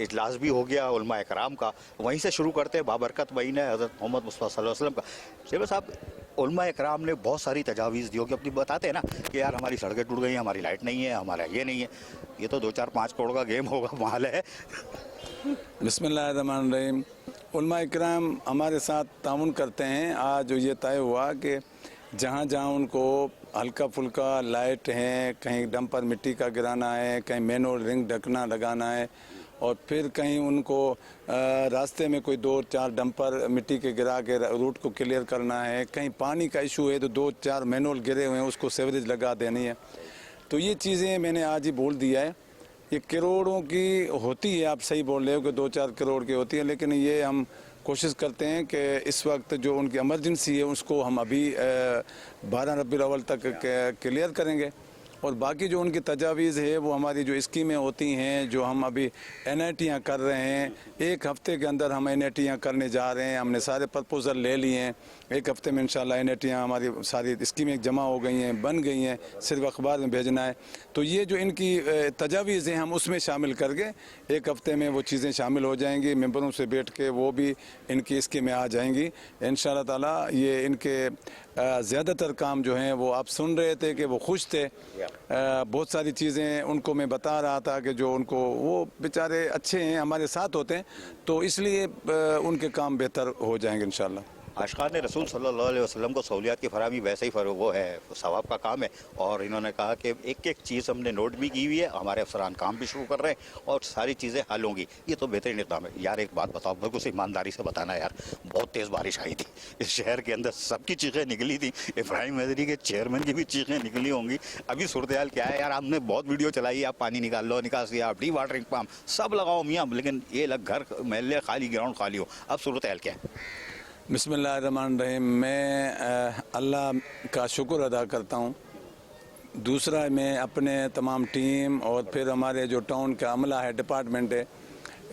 इजलास भी हो गया उलमा इकराम का। वहीं से शुरू करते हैं, बाबरकत महीना है हज़रत मोहम्मद मुस्तफ़ा सल्लल्लाहु अलैहि वसल्लम का। चेयरमैन साहब, उलमा इकराम ने बहुत सारी तजावीज़ दी होगी, अपनी बताते हैं ना कि यार हमारी सड़कें टूट गई हैं, हमारी लाइट नहीं है, हमारा ये नहीं है। ये तो 2-4-5 करोड़ का गेम होगा, माल है। बिस्मिल्लाहिर्रहमानिर्रहीम। उलमा इकराम हमारे साथ ताउन करते हैं। आज ये तय हुआ कि जहाँ जहाँ उनको हल्का फुल्का लाइट है, कहीं डंपर मिट्टी का गिराना है, कहीं मैनुअल रिंग ढकना लगाना है, और फिर कहीं उनको रास्ते में कोई 2-4 डंपर मिट्टी के गिरा के रूट को क्लियर करना है, कहीं पानी का इशू है तो 2-4 मैनुअल गिरे हुए हैं उसको सीवरेज लगा देनी है। तो ये चीज़ें मैंने आज ही बोल दिया है। ये करोड़ों की होती है, आप सही बोल रहे हो कि 2-4 करोड़ की होती है, लेकिन ये हम कोशिश करते हैं कि इस वक्त जो उनकी इमरजेंसी है उसको हम अभी 12 रबीउल अव्वल तक क्लियर करेंगे, और बाकी जो उनकी तजावीज़ है वो हमारी जो स्कीमें होती हैं, जो हम अभी NITयाँ कर रहे हैं, 1 हफ़्ते के अंदर हम NITयाँ करने जा रहे हैं। हमने सारे प्रपोज़ल ले लिए हैं, 1 हफ़्ते में इंशाल्लाह NITयाँ हमारी सारी स्कीमें जमा हो गई हैं, बन गई हैं, सिर्फ अखबार में भेजना है। तो ये जो इनकी तजावीज़ हैं हम उसमें शामिल करके 1 हफ़्ते में वो चीज़ें शामिल हो जाएंगी, मेंबरों से बैठ के वो भी इनकी स्कीमें आ जाएंगी इंशाल्लाह ताला। ये इनके ज़्यादातर काम जो हैं वो आप सुन रहे थे कि वो खुश थे। बहुत सारी चीज़ें उनको मैं बता रहा था कि जो उनको वो बेचारे अच्छे हैं, हमारे साथ होते हैं, तो इसलिए उनके काम बेहतर हो जाएंगे इंशाल्लाह। आशिकान रसूल सल्लल्लाहु अलैहि वसल्लम को सहूलियात की फराहमी वैसे ही वो है, सवाब का काम है। और इन्होंने कहा कि एक एक चीज़ हमने नोट भी की हुई है, हमारे अफसरान काम भी शुरू कर रहे हैं और सारी चीज़ें हल होंगी। ये तो बेहतरीन इक़दाम है। यार एक बात बताओ, बिल्कुल से ईमानदारी से बताना यार, बहुत तेज़ बारिश आई थी इस शहर के अंदर, सबकी चीखें निकली थी, इब्राहिम हैदरी के चेयरमैन की भी चीखें निकली होंगी। अभी सूरत हाल क्या है यार, हमने बहुत वीडियो चलाई, आप पानी निकाल लो, निकासी आप डी वाटरिंग पम्प सब लगाओ मियाँ, लेकिन ये लग घर महल्ले खाली, ग्राउंड खाली हो। अब सूरत हाल क्या है? बिस्मिल्लाहिर्रहमानिर्रहीम। मैं अल्लाह का शुक्र अदा करता हूँ। दूसरा, मैं अपने तमाम टीम और फिर हमारे जो टाउन का अमला है, डिपार्टमेंट है,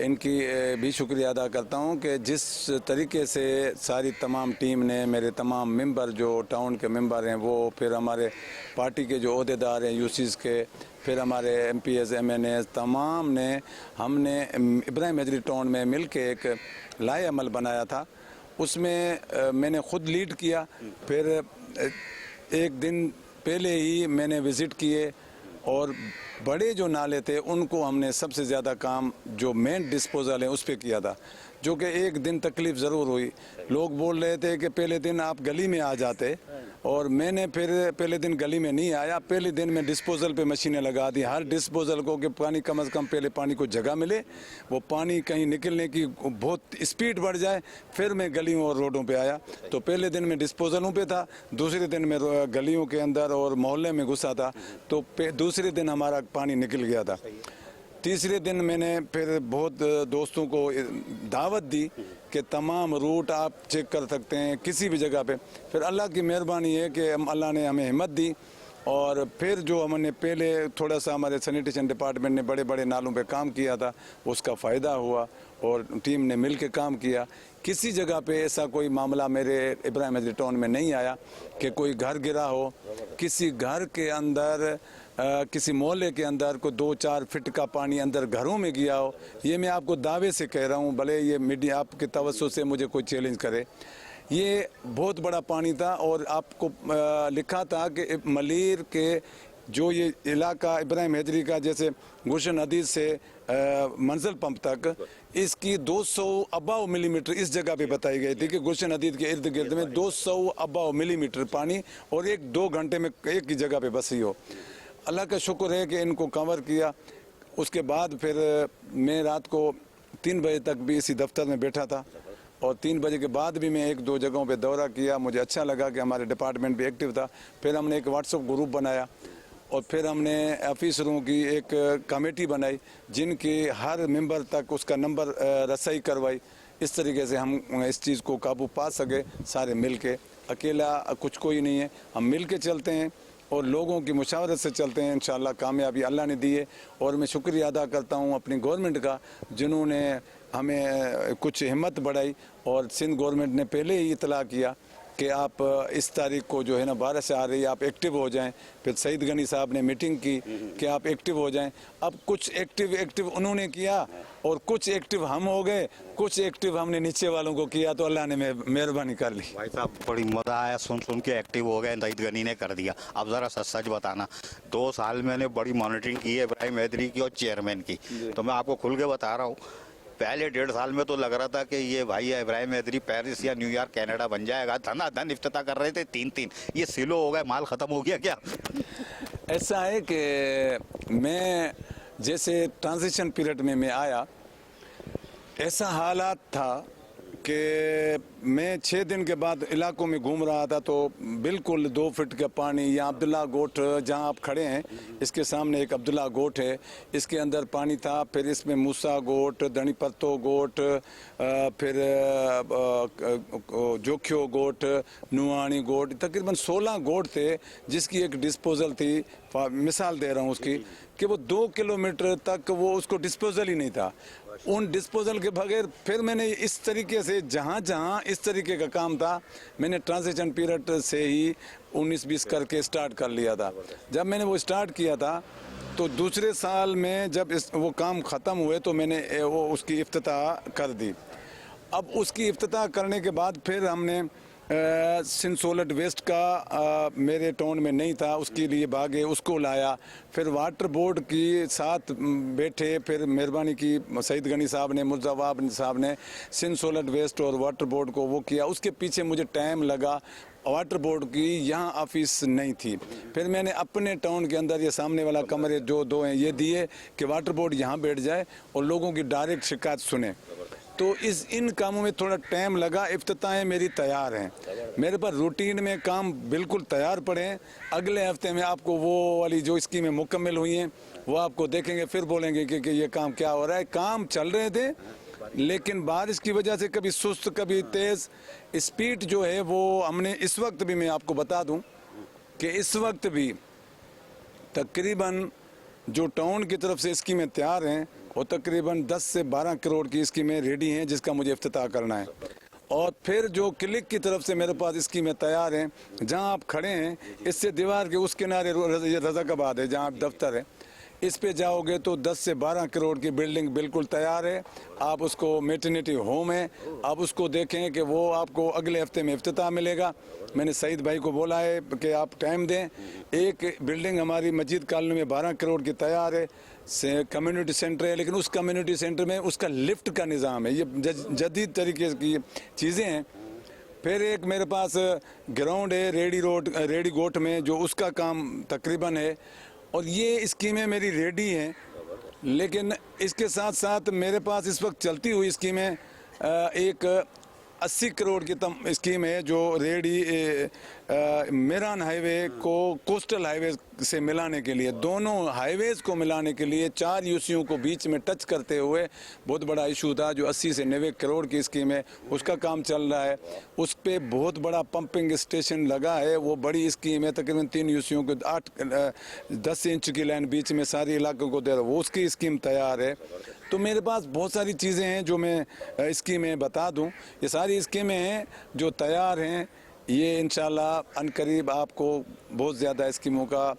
इनकी भी शुक्रिया अदा करता हूँ कि जिस तरीके से सारी तमाम टीम ने, मेरे तमाम मेंबर जो टाउन के मेंबर हैं वो, फिर हमारे पार्टी के जो अहदेदार हैं यूसीस के, फिर हमारे MPs MNAs तमाम ने, हमने इब्राहिम हैदरी टाउन में मिल के एक लाए अमल बनाया था। उसमें मैंने ख़ुद लीड किया। फिर 1 दिन पहले ही मैंने विज़िट किए और बड़े जो नाले थे उनको हमने सबसे ज़्यादा काम जो मेन डिस्पोज़ल है उस पर किया था, जो कि 1 दिन तकलीफ़ ज़रूर हुई। लोग बोल रहे थे कि पहले दिन आप गली में आ जाते, और मैंने फिर पहले दिन गली में नहीं आया। पहले दिन में डिस्पोज़ल पे मशीनें लगा दी, हर डिस्पोज़ल को कि पानी कम से कम पहले पानी को जगह मिले, वो पानी कहीं निकलने की बहुत स्पीड बढ़ जाए, फिर मैं गलियों और रोडों पे आया। तो पहले दिन मैं डिस्पोज़लों पे था, दूसरे दिन मैं गलियों के अंदर और मोहल्ले में घुसा था, तो दूसरे दिन हमारा पानी निकल गया था। तीसरे दिन मैंने फिर बहुत दोस्तों को दावत दी कि तमाम रूट आप चेक कर सकते हैं किसी भी जगह पे। फिर अल्लाह की मेहरबानी है कि अल्लाह ने हमें हिम्मत दी, और फिर जो हमने पहले थोड़ा सा हमारे सैनिटेशन डिपार्टमेंट ने बड़े बड़े नालों पे काम किया था, उसका फ़ायदा हुआ और टीम ने मिल के काम किया। किसी जगह पे ऐसा कोई मामला मेरे इब्राहिम हैदरी टाउन में नहीं आया कि कोई घर गिरा हो, किसी घर के अंदर किसी मोहल्ले के अंदर कोई 2-4 फीट का पानी अंदर घरों में गया हो। ये मैं आपको दावे से कह रहा हूँ, भले ये मीडिया आपके तवज्जो से मुझे कोई चैलेंज करे। ये बहुत बड़ा पानी था, और आपको लिखा था कि मलीर के जो ये इलाका इब्राहिम हैदरी का, जैसे गुलशन हदीद से मंजिल पंप तक, इसकी 200 अबाव मिलीमीटर इस जगह पे बताई गई थी कि गुलशन हदीद के इर्द गिर्द में 200 अबाव मिलीमीटर पानी, और 1-2 घंटे में एक ही जगह पे बसी हो। अल्लाह का शुक्र है कि इनको कवर किया। उसके बाद फिर मैं रात को 3 बजे तक भी इसी दफ्तर में बैठा था, और 3 बजे के बाद भी मैं 1-2 जगहों पे दौरा किया। मुझे अच्छा लगा कि हमारे डिपार्टमेंट भी एक्टिव था। फिर हमने एक व्हाट्सएप ग्रुप बनाया, और फिर हमने ऑफिसरों की एक कमेटी बनाई जिनकी हर मेंबर तक उसका नंबर रसाई करवाई। इस तरीके से हम इस चीज़ को काबू पा सके, सारे मिल के। अकेला कुछ कोई नहीं है, हम मिल के चलते हैं और लोगों की मुशावरत से चलते हैं। इंशाअल्लाह कामयाबी अल्लाह ने दी है, और मैं शुक्रिया अदा करता हूँ अपनी गवर्नमेंट का, जिन्होंने हमें कुछ हिम्मत बढ़ाई। और सिंध गवर्नमेंट ने पहले ही इतला किया کہ آپ اس تاریخ کو جو ہے نا 12 سے آ رہی ہے آپ ایکٹیو ہو جائیں. پھر سعید غنی صاحب نے میٹنگ کی کہ آپ ایکٹیو ہو جائیں. اب کچھ ایکٹیو انہوں نے کیا اور کچھ ایکٹیو ہم ہو گئے, کچھ ایکٹیو ہم نے نیچے والوں کو کیا, تو اللہ نے مہربانی کر لی. بھائی صاحب بڑی مزہ آیا سن کے ایکٹیو ہو گئے, سعید غنی نے کر دیا. اب ذرا سچ بتانا, 2 سال میں نے بڑی مانیٹرنگ کی ہے ابراہیم حیدری کی اور چیئرمین کی, تو میں آپ کو کھل کے بتا رہا ہوں, پہلے 1.5 سال میں تو لگ رہا تھا کہ یہ بھائی ابراہیم حیدری پیرس یا نیو یارک کینیڈا بن جائے گا. دھن افتتاح کر رہے تھے 3 یہ سلو ہو گئے, مال ختم ہو گیا کیا؟ ایسا ہے کہ میں جیسے ٹرانزیشن پیریڈ میں آیا, ایسا حالات تھا کہ میں 6 دن کے بعد علاقوں میں گھوم رہا تھا تو بالکل 2 فٹ کا پانی. یہاں عبداللہ گوٹ جہاں آپ کھڑے ہیں اس کے سامنے ایک عبداللہ گوٹ ہے, اس کے اندر پانی تھا. پھر اس میں موسیٰ گوٹ, دنی پرتو گوٹ, پھر جوکھیو گوٹ, نوانی گوٹ, تقریباً 16 گوٹ تھے جس کی ایک ڈسپوزل تھی. مثال دے رہا ہوں اس کی کہ وہ 2 کلومیٹر تک وہ اس کو ڈسپوزل ہی نہیں تھا. ان ڈسپوزل کے بغیر پھر میں نے اس طریقے سے جہاں اس طریقے کا کام تھا میں نے ٹرانزیشن پیریڈ سے ہی 19-20 کر کے سٹارٹ کر لیا تھا. جب میں نے وہ سٹارٹ کیا تھا تو دوسرے سال میں جب وہ کام ختم ہوئے تو میں نے اس کی افتتاح کر دی. اب اس کی افتتاح کرنے کے بعد پھر ہم نے سندھ سولٹ ویسٹ کا میرے ٹاؤن میں نہیں تھا, اس کے لیے بھاگے, اس کو لایا. پھر واٹر بورڈ کی ساتھ بیٹھے, پھر مہربانی کی سعید غنی صاحب نے, مرزا وہاب صاحب نے سندھ سولٹ ویسٹ اور واٹر بورڈ کو وہ کیا. اس کے پیچھے مجھے ٹائم لگا. واٹر بورڈ کی یہاں آفس نہیں تھی. پھر میں نے اپنے ٹاؤن کے اندر یہ سامنے والا کمرے جو 2 ہیں یہ دیے کہ واٹر بورڈ یہاں بیٹھ جائے اور لوگوں کی ڈائریکٹ شکایت سنے. تو ان کاموں میں تھوڑا ٹائم لگا. افتتاحیں میری تیار ہیں, میرے پاس روٹین میں کام بالکل تیار پڑے ہیں. اگلے ہفتے میں آپ کو وہ والی جو اسکیمیں مکمل ہوئی ہیں وہ آپ کو دیکھیں گے, پھر بولیں گے کہ یہ کام کیا ہو رہا ہے. کام چل رہے تھے لیکن بارش کی وجہ سے کبھی سست کبھی تیز. اسپیڈ جو ہے وہ ہم نے اس وقت بھی, میں آپ کو بتا دوں کہ اس وقت بھی تقریباً جو ٹاؤن کی طرف سے اسکیمیں تیار ہیں وہ تقریباً 10 سے 12 کروڑ کی اسکیمیں ریڈی ہیں جس کا مجھے افتتاح کرنا ہے. اور پھر جو کلک کی طرف سے میرے پاس اسکیمیں تیار ہیں, جہاں آپ کھڑے ہیں اس سے دیوار کے اس کنارے رضاک آباد ہے جہاں دفتر ہے, اس پہ جاؤ گے تو 10 سے 12 کروڑ کی بلڈنگ بالکل تیار ہے. آپ اس کو میٹرنیٹی ہوم ہے, آپ اس کو دیکھیں کہ وہ آپ کو اگلے ہفتے میں افتتاح ملے گا. میں نے سعید بھائی کو بولا ہے کہ آپ ٹائم دیں. ایک بلڈنگ ہماری مسجد کالونی میں 12 کروڑ کی تیار ہے, کمیونٹی سینٹر ہے, لیکن اس کمیونٹی سینٹر میں اس کا لفٹ کا نظام ہے. یہ جدید طریقے کی چیزیں ہیں. پھر ایک میرے پاس گراؤنڈ ہے ریڈی گوٹ میں, جو اس کا کام تقریباً ہے. اور یہ اسکیمیں میری ریڈی ہیں, لیکن اس کے ساتھ ساتھ میرے پاس اس وقت چلتی ہوئی اسکیمیں ایک 80 کروڑ کی اسکیم ہے جو ریڈی میران ہائی وے کو کوسٹل ہائی وے سے ملانے کے لیے, دونوں ہائی ویز کو ملانے کے لیے 4 یوسیوں کو بیچ میں ٹچ کرتے ہوئے بہت بڑا ایشو تھا, جو 80 سے 90 کروڑ کی اسکیم ہے. اس کا کام چل رہا ہے. اس پہ بہت بڑا پمپنگ اسٹیشن لگا ہے, وہ بڑی اسکیم ہے. تقریباً 3 یوسیوں کو 10 انچ کی لائن بیچ میں ساری علاقوں کو دے رہا, وہ اس کی اسکیم تیار ہے. تو میرے پاس بہت ساری چیزیں ہیں جو میں اسکیمیں بتا دوں. یہ ساری اسکیمیں ہیں جو تیار ہیں. یہ انشاءاللہ عنقریب آپ کو بہت زیادہ اسکیموں کا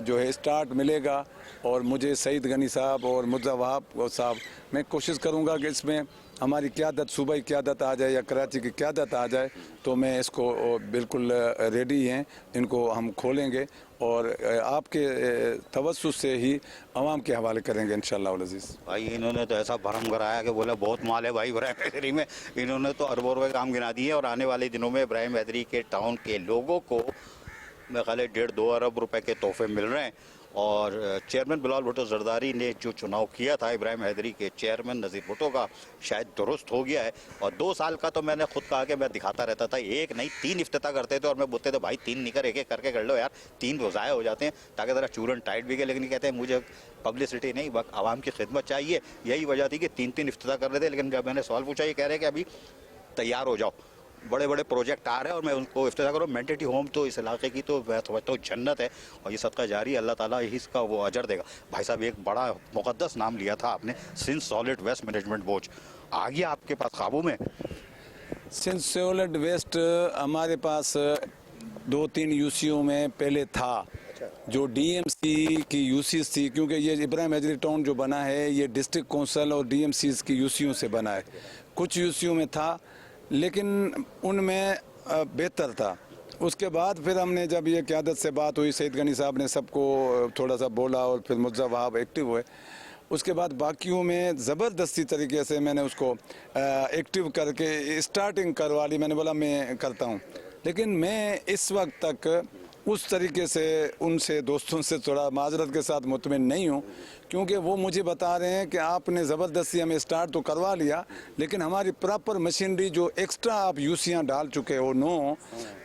جو ہے سٹارٹ ملے گا. اور مجھے سعید غنی صاحب اور مرزا وہاب صاحب, میں کوشش کروں گا کہ اس میں ہماری قیادت, صوبائی قیادت آ جائے یا کراچی کی قیادت آ جائے تو میں اس کو بالکل ریڈی ہیں. ان کو ہم کھولیں گے اور آپ کے توسط سے ہی عوام کے حوالے کریں گے انشاءاللہ العزیز. بھائی انہوں نے تو ایسا بھرم کرایا کہ بولا بہت مال ہے بھائی ابراہیم حیدری میں. انہوں نے تو اربوں روپے کام گنا دیے, اور آنے والے دنوں میں ابراہیم حیدری کے ٹاؤن کے لوگوں کو میں خیال 1.5-2 ارب روپے کے تحفے مل رہے ہیں. اور چیئرمین بلال بھٹو زرداری نے جو چناؤ کیا تھا ابراہیم حیدری کے چیئرمین نذیر بھٹو کا, شاید درست ہو گیا ہے. اور 2 سال کا تو میں نے خود کہا کہ میں دکھاتا رہتا تھا, 1 نہیں 3 افتتاح کرتے تھے, اور میں بولتے تھے بھائی 3 نہیں کر, 1 کر کے کر لو یار, 3 تو ضائع ہو جاتے ہیں تاکہ ذرا چورن ٹائٹ بھی گئے. لیکن کہتے ہیں مجھے پبلسٹی نہیں, عوام کی خدمت چاہیے. یہی وجہ تھی کہ 3 افتتاح کر رہے تھے. لیکن جب میں نے سوال پوچھا, یہ کہہ رہے کہ ابھی تیار ہو جاؤ, بڑے بڑے پروجیکٹ آ رہے ہیں اور میں ان کو افتتاح کروں. مینٹیٹی ہوم تو اس علاقے کی تو میں سمجھتا ہوں جنت ہے, اور یہ صدقہ جاری, اللہ تعالیٰ اس کا وہ اجر دے گا. بھائی صاحب ایک بڑا مقدس نام لیا تھا آپ نے, Sindh solid waste management board, آ گیا آپ کے پاس قابو میں؟ सिंध सॉलिड वेस्ट हमारे पास 2-3 यूसीओ में पहले था, जो डीएमसी की यूसीज थी, क्योंकि ये इब्राहिम हैदरी टाउन जो बना है ये डिस्ट्रिक्ट काउंसिल और डीएमसीज की यूसीओ से बना है। कुछ यूसीओ में था लेकिन उनमें बेहतर था। उसके बाद फिर हमने जब ये क़यादत से बात हुई, सईद गनी साहब ने सबको थोड़ा सा बोला और फिर मुर्जा वहाब एक्टिव हुए। उसके बाद बाकियों में ज़बरदस्ती तरीके से मैंने उसको एक्टिव करके स्टार्टिंग करवा ली। मैंने बोला मैं करता हूँ, लेकिन मैं इस वक्त तक उस तरीके से उनसे दोस्तों से थोड़ा माजरत के साथ मुतमिन नहीं हूँ, क्योंकि वो मुझे बता रहे हैं कि आपने ज़बरदस्ती हमें स्टार्ट तो करवा लिया, लेकिन हमारी प्रॉपर मशीनरी जो एक्स्ट्रा आप यूसियाँ डाल चुके हो 9,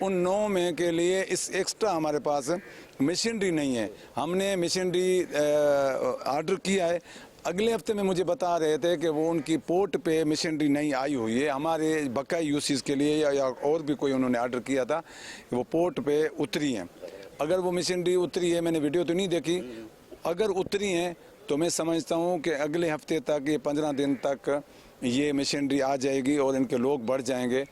उन 9 में के लिए इस एक्स्ट्रा हमारे पास मशीनरी नहीं है। हमने मशीनरी ऑर्डर किया है। अगले हफ्ते में मुझे बता रहे थे कि वो उनकी पोर्ट पे मशीनरी नहीं आई हुई है हमारे बकाई यूसीज के लिए, या और भी कोई उन्होंने ऑर्डर किया था, वो पोर्ट पे उतरी हैं। अगर वो मशीनरी उतरी है, मैंने वीडियो तो नहीं देखी, अगर उतरी हैं तो मैं समझता हूँ कि अगले हफ्ते तक, ये 15 दिन तक ये मशीनरी आ जाएगी और इनके लोग बढ़ जाएंगे,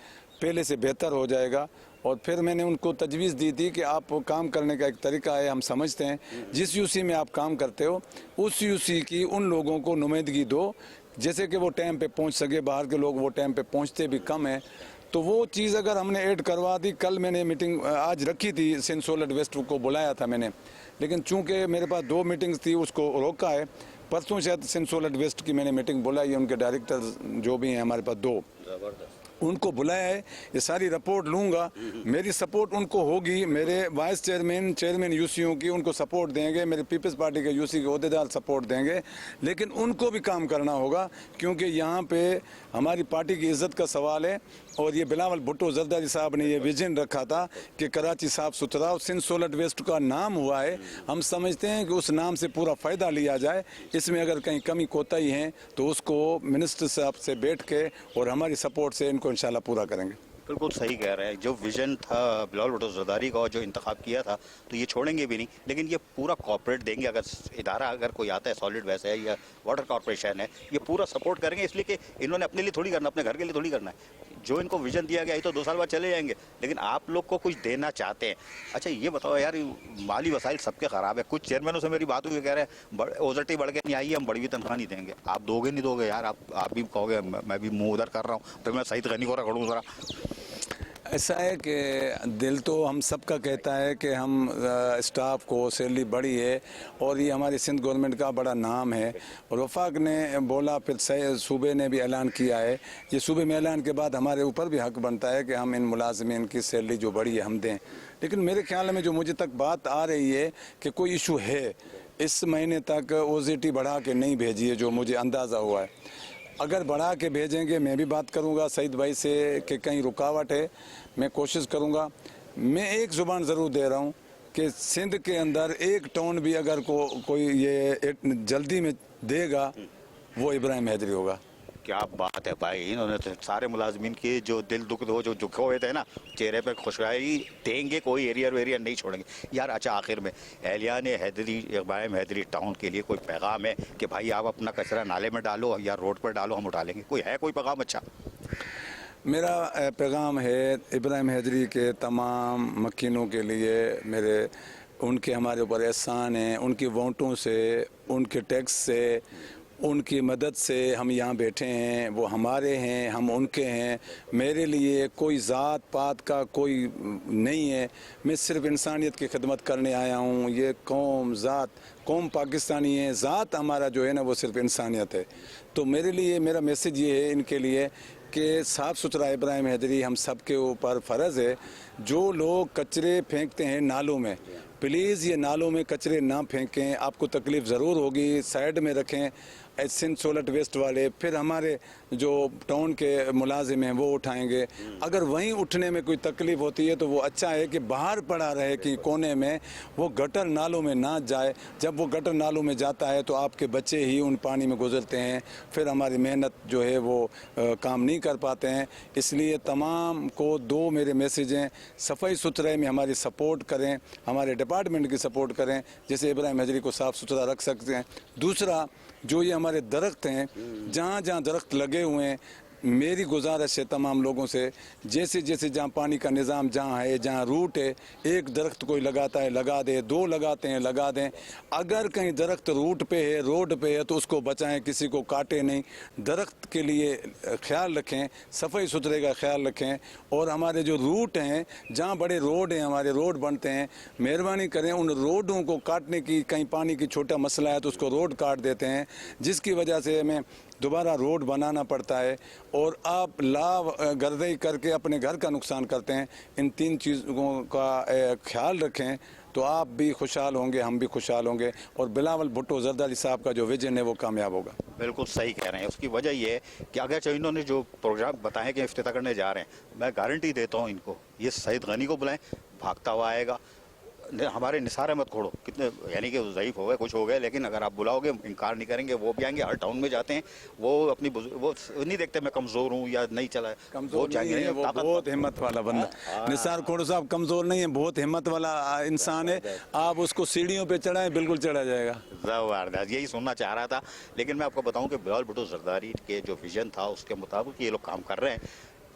पहले से बेहतर हो जाएगा। और फिर मैंने उनको तजवीज़ दी थी कि आप काम करने का एक तरीका है, हम समझते हैं जिस यूसी में आप काम करते हो उस यूसी की उन लोगों को नुमाइंदगी दो, जैसे कि वो टाइम पे पहुंच सके। बाहर के लोग वो टाइम पे पहुंचते भी कम हैं, तो वो चीज़ अगर हमने ऐड करवा दी। कल मैंने मीटिंग आज रखी थी, सिंध सॉलिड वेस्ट को बुलाया था मैंने, लेकिन चूँकि मेरे पास 2 मीटिंग्स थी उसको रोका है। परसों शायद सिंध सॉलिड वेस्ट की मैंने मीटिंग बुलाई है, उनके डायरेक्टर जो भी हैं हमारे पास 2, उनको बुलाया है। ये सारी रिपोर्ट लूँगा, मेरी सपोर्ट उनको होगी, मेरे वाइस चेयरमैन यूसीओ की उनको सपोर्ट देंगे, मेरे पीपल्स पार्टी के यूसी के अहदेदार सपोर्ट देंगे, लेकिन उनको भी काम करना होगा, क्योंकि यहाँ पे हमारी पार्टी की इज़्ज़त का सवाल है। और ये बिलावल भुट्टो जरदारी साहब ने ये विजन रखा था कि कराची साफ़ सुथरा, और सिंध सॉलिड वेस्ट का नाम हुआ है, हम समझते हैं कि उस नाम से पूरा फ़ायदा लिया जाए। इसमें अगर कहीं कमी कोताही है तो उसको मिनिस्टर साहब से बैठ के और हमारी सपोर्ट से इनको इंशाल्लाह पूरा करेंगे। बिल्कुल सही कह रहे हैं। जो विजन था बिलावल भुट्टो जरदारी का, जो इंतखाब किया था, तो ये छोड़ेंगे भी नहीं, लेकिन ये पूरा कॉर्पोरेट देंगे। अगर इदारा अगर कोई आता है, सॉलिड वेस्ट है या वाटर कॉर्पोरेशन है, ये पूरा सपोर्ट करेंगे, इसलिए कि इन्होंने अपने लिए थोड़ी करना, अपने घर के लिए थोड़ी करना है। जो इनको विजन दिया गया है तो 2 साल बाद चले जाएंगे, लेकिन आप लोग को कुछ देना चाहते हैं। अच्छा ये बताओ यार, माली वसाइल सबके ख़राब है। कुछ चेयरमैनों से मेरी बात हुई, कह रहे हैं ओजटी बढ़ के नहीं आई है, हम बड़ी भी तनख्वाह नहीं देंगे। आप दोगे नहीं दोगे यार? आप भी कहोगे मैं भी मुँह उधर कर रहा हूँ, तो मैं सईद गनी को रखूँ ज़रा। ऐसा है कि दिल तो हम सबका कहता है कि हम स्टाफ को सैलरी बढ़ी है और ये हमारी सिंध गवर्नमेंट का बड़ा नाम है। और वफाक ने बोला, फिर सूबे ने भी ऐलान किया है। ये सूबे में ऐलान के बाद हमारे ऊपर भी हक बनता है कि हम इन मुलाजमीन की सैलरी जो बढ़ी है हम दें। लेकिन मेरे ख्याल में जो मुझे तक बात आ रही है कि कोई इशू है, इस महीने तक ओजीटी बढ़ा के नहीं भेजी है, जो मुझे अंदाज़ा हुआ है। अगर बढ़ा के भेजेंगे, मैं भी बात करूंगा सईद भाई से कि कहीं रुकावट है, मैं कोशिश करूंगा। मैं एक ज़ुबान ज़रूर दे रहा हूं कि सिंध के अंदर 1 टन भी अगर कोई ये जल्दी में देगा, वो इब्राहिम हैदरी होगा। क्या बात है भाई, इन्होंने तो सारे मुलाजमीन के जो दिल दुख हो, जो झुके हुए थे ना, चेहरे पे खुशहाली देंगे, कोई एरिया वेरिया नहीं छोड़ेंगे यार। अच्छा आखिर में एहलियान हैदरी, इब्राहिम हैदरी टाउन के लिए कोई पैगाम है कि भाई आप अपना कचरा नाले में डालो या रोड पर डालो, हम उठा लेंगे? कोई है कोई पैगाम? अच्छा मेरा पैगाम है इब्राहिम हैदरी के तमाम मकीनों के लिए, मेरे उनके हमारे ऊपर एहसान है, उनकी वोटों से, उनके टैक्स से, उनकी मदद से हम यहाँ बैठे हैं। वो हमारे हैं, हम उनके हैं। मेरे लिए कोई ज़ात पात का कोई नहीं है, मैं सिर्फ इंसानियत की खिदमत करने आया हूँ। ये कौम पाकिस्तानी है, ज़ात हमारा जो है ना वो सिर्फ इंसानियत है। तो मेरे लिए मेरा मैसेज ये है इनके लिए कि साफ़ सुथरा इब्राहिम हैदरी हम सब के ऊपर फ़र्ज़ है। जो लोग कचरे फेंकते हैं नालों में, प्लीज़ ये नालों में कचरे ना फेंकें, आपको तकलीफ़ ज़रूर होगी, साइड में रखें। सिंध सॉलिड वेस्ट वाले, फिर हमारे जो टाउन के मुलाजिम हैं वो उठाएंगे। अगर वहीं उठने में कोई तकलीफ़ होती है तो वो अच्छा है कि बाहर पड़ा रहे कि कोने में, वो गटर नालों में ना जाए। जब वो गटर नालों में जाता है तो आपके बच्चे ही उन पानी में गुजरते हैं, फिर हमारी मेहनत जो है वो काम नहीं कर पाते हैं। इसलिए तमाम को 2 मेरे मैसेज हैं, सफाई सुथराई में हमारी सपोर्ट करें, हमारे डिपार्टमेंट की सपोर्ट करें, जैसे इब्राहिम हैदरी को साफ़ सुथरा रख सकते हैं। दूसरा, जो ये हमारे दरख्त हैं, जहाँ जहाँ दरख्त लगे हुए हैं, मेरी गुजारिश है तमाम लोगों से, जैसे जैसे जहाँ पानी का निज़ाम जहाँ है, जहाँ रूट है, एक दरख्त कोई लगाता है लगा दे, दो लगाते हैं लगा दें। अगर कहीं दरख्त रूट पे है, रोड पे है, तो उसको बचाएं, किसी को काटे नहीं। दरख्त के लिए ख्याल रखें, सफाई सुथरे का ख्याल रखें। और हमारे जो रूट हैं, जहाँ बड़े रोड हैं, हमारे रोड बनते हैं, मेहरबानी करें उन रोडों को काटने की, कहीं पानी की छोटा मसला है तो उसको रोड काट देते हैं, जिसकी वजह से हमें दोबारा रोड बनाना पड़ता है और आप लागर्दई करके अपने घर का नुकसान करते हैं। इन 3 चीज़ों का ख्याल रखें तो आप भी खुशहाल होंगे, हम भी खुशहाल होंगे और बिलावल भुट्टो जरदारी साहब का जो विजन है वो कामयाब होगा। बिल्कुल सही कह रहे हैं। उसकी वजह ये है कि अगर इन्होंने जो प्रोग्राम बताए कि इफ्तिताह करने जा रहे हैं, मैं गारंटी देता हूँ इनको, ये सईद गनी को बुलाएं, भागता हुआ आएगा। हमारे निसार अहमद खोड़ो कितने यानी कि ज़ईफ़ हो गए, कुछ हो गए, लेकिन अगर आप बुलाओगे इनकार नहीं करेंगे, वो भी आएंगे। हर टाउन में जाते हैं, वो अपनी वो नहीं देखते मैं कमज़ोर हूँ या नहीं चला है, कमज़ोर नहीं है, वो बहुत हिम्मत वाला बंदा। निसार खोड़ो साहब कमज़ोर नहीं है, बहुत हिम्मत वाला इंसान है। आप उसको सीढ़ियों पे चढ़ाएं, बिल्कुल चढ़ा जाएगा। ज़बरदस्त, यही सुनना चाह रहा था। लेकिन मैं आपको बताऊँ कि बिलावल भुट्टो जरदारी के जो विजन था उसके मुताबिक ये लोग काम कर रहे हैं।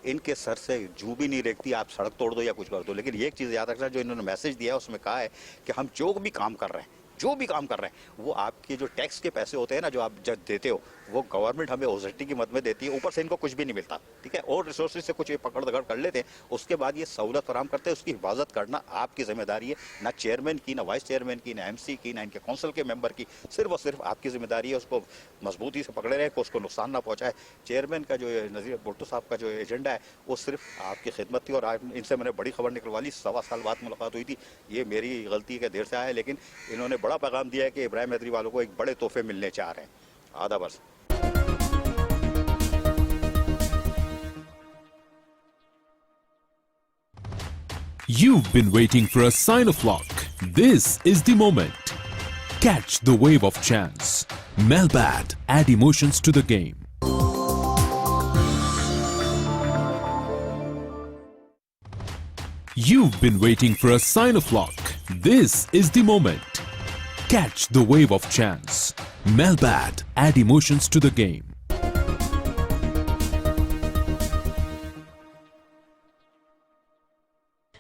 इनके सर से जू भी नहीं रेखती, आप सड़क तोड़ दो या कुछ कर दो। लेकिन ये एक चीज़ याद रखना, जो इन्होंने मैसेज दिया है उसमें कहा है कि हम जो भी काम कर रहे हैं, वो आपके जो टैक्स के पैसे होते हैं ना, जो आप जब देते हो, वो गवर्नमेंट हमें ओजेटी की मद में देती है, ऊपर से इनको कुछ भी नहीं मिलता, ठीक है। और रिसोर्सेज से कुछ ये पकड़ दगड़ कर लेते हैं, उसके बाद ये सहूलत फराम करते हैं। उसकी हिफाजत करना आपकी जिम्मेदारी है, ना चेयरमैन की, ना वाइस चेयरमैन की, ना MC की, ना इनके कौंसिल के मेंबर की। सिर्फ और सिर्फ आपकी जिम्मेदारी है उसको मजबूती से पकड़े रहे, को उसको नुकसान ना पहुँचाए। चेयरमैन का जो नज़ीर भुट्टो साहब का जो एजेंडा है वो सिर्फ आपकी खिदमत थी। और आज इनसे मैंने बड़ी खबर निकलवा ली, 1.25 साल बाद मुलाकात हुई थी। ये मेरी गलती है कि देर से आया, लेकिन इन्होंने बड़ा पैगाम दिया है कि इब्राहिम हैदरी वालों को एक बड़े तोहफे मिलने चाह रहे हैं। आधा बरस। You've been waiting for a sign of luck. This is the moment. Catch the wave of chance. Melbat, add emotions to the game. You've been waiting for a sign of luck. This is the moment. Catch the wave of chance. Melbat, add emotions to the game.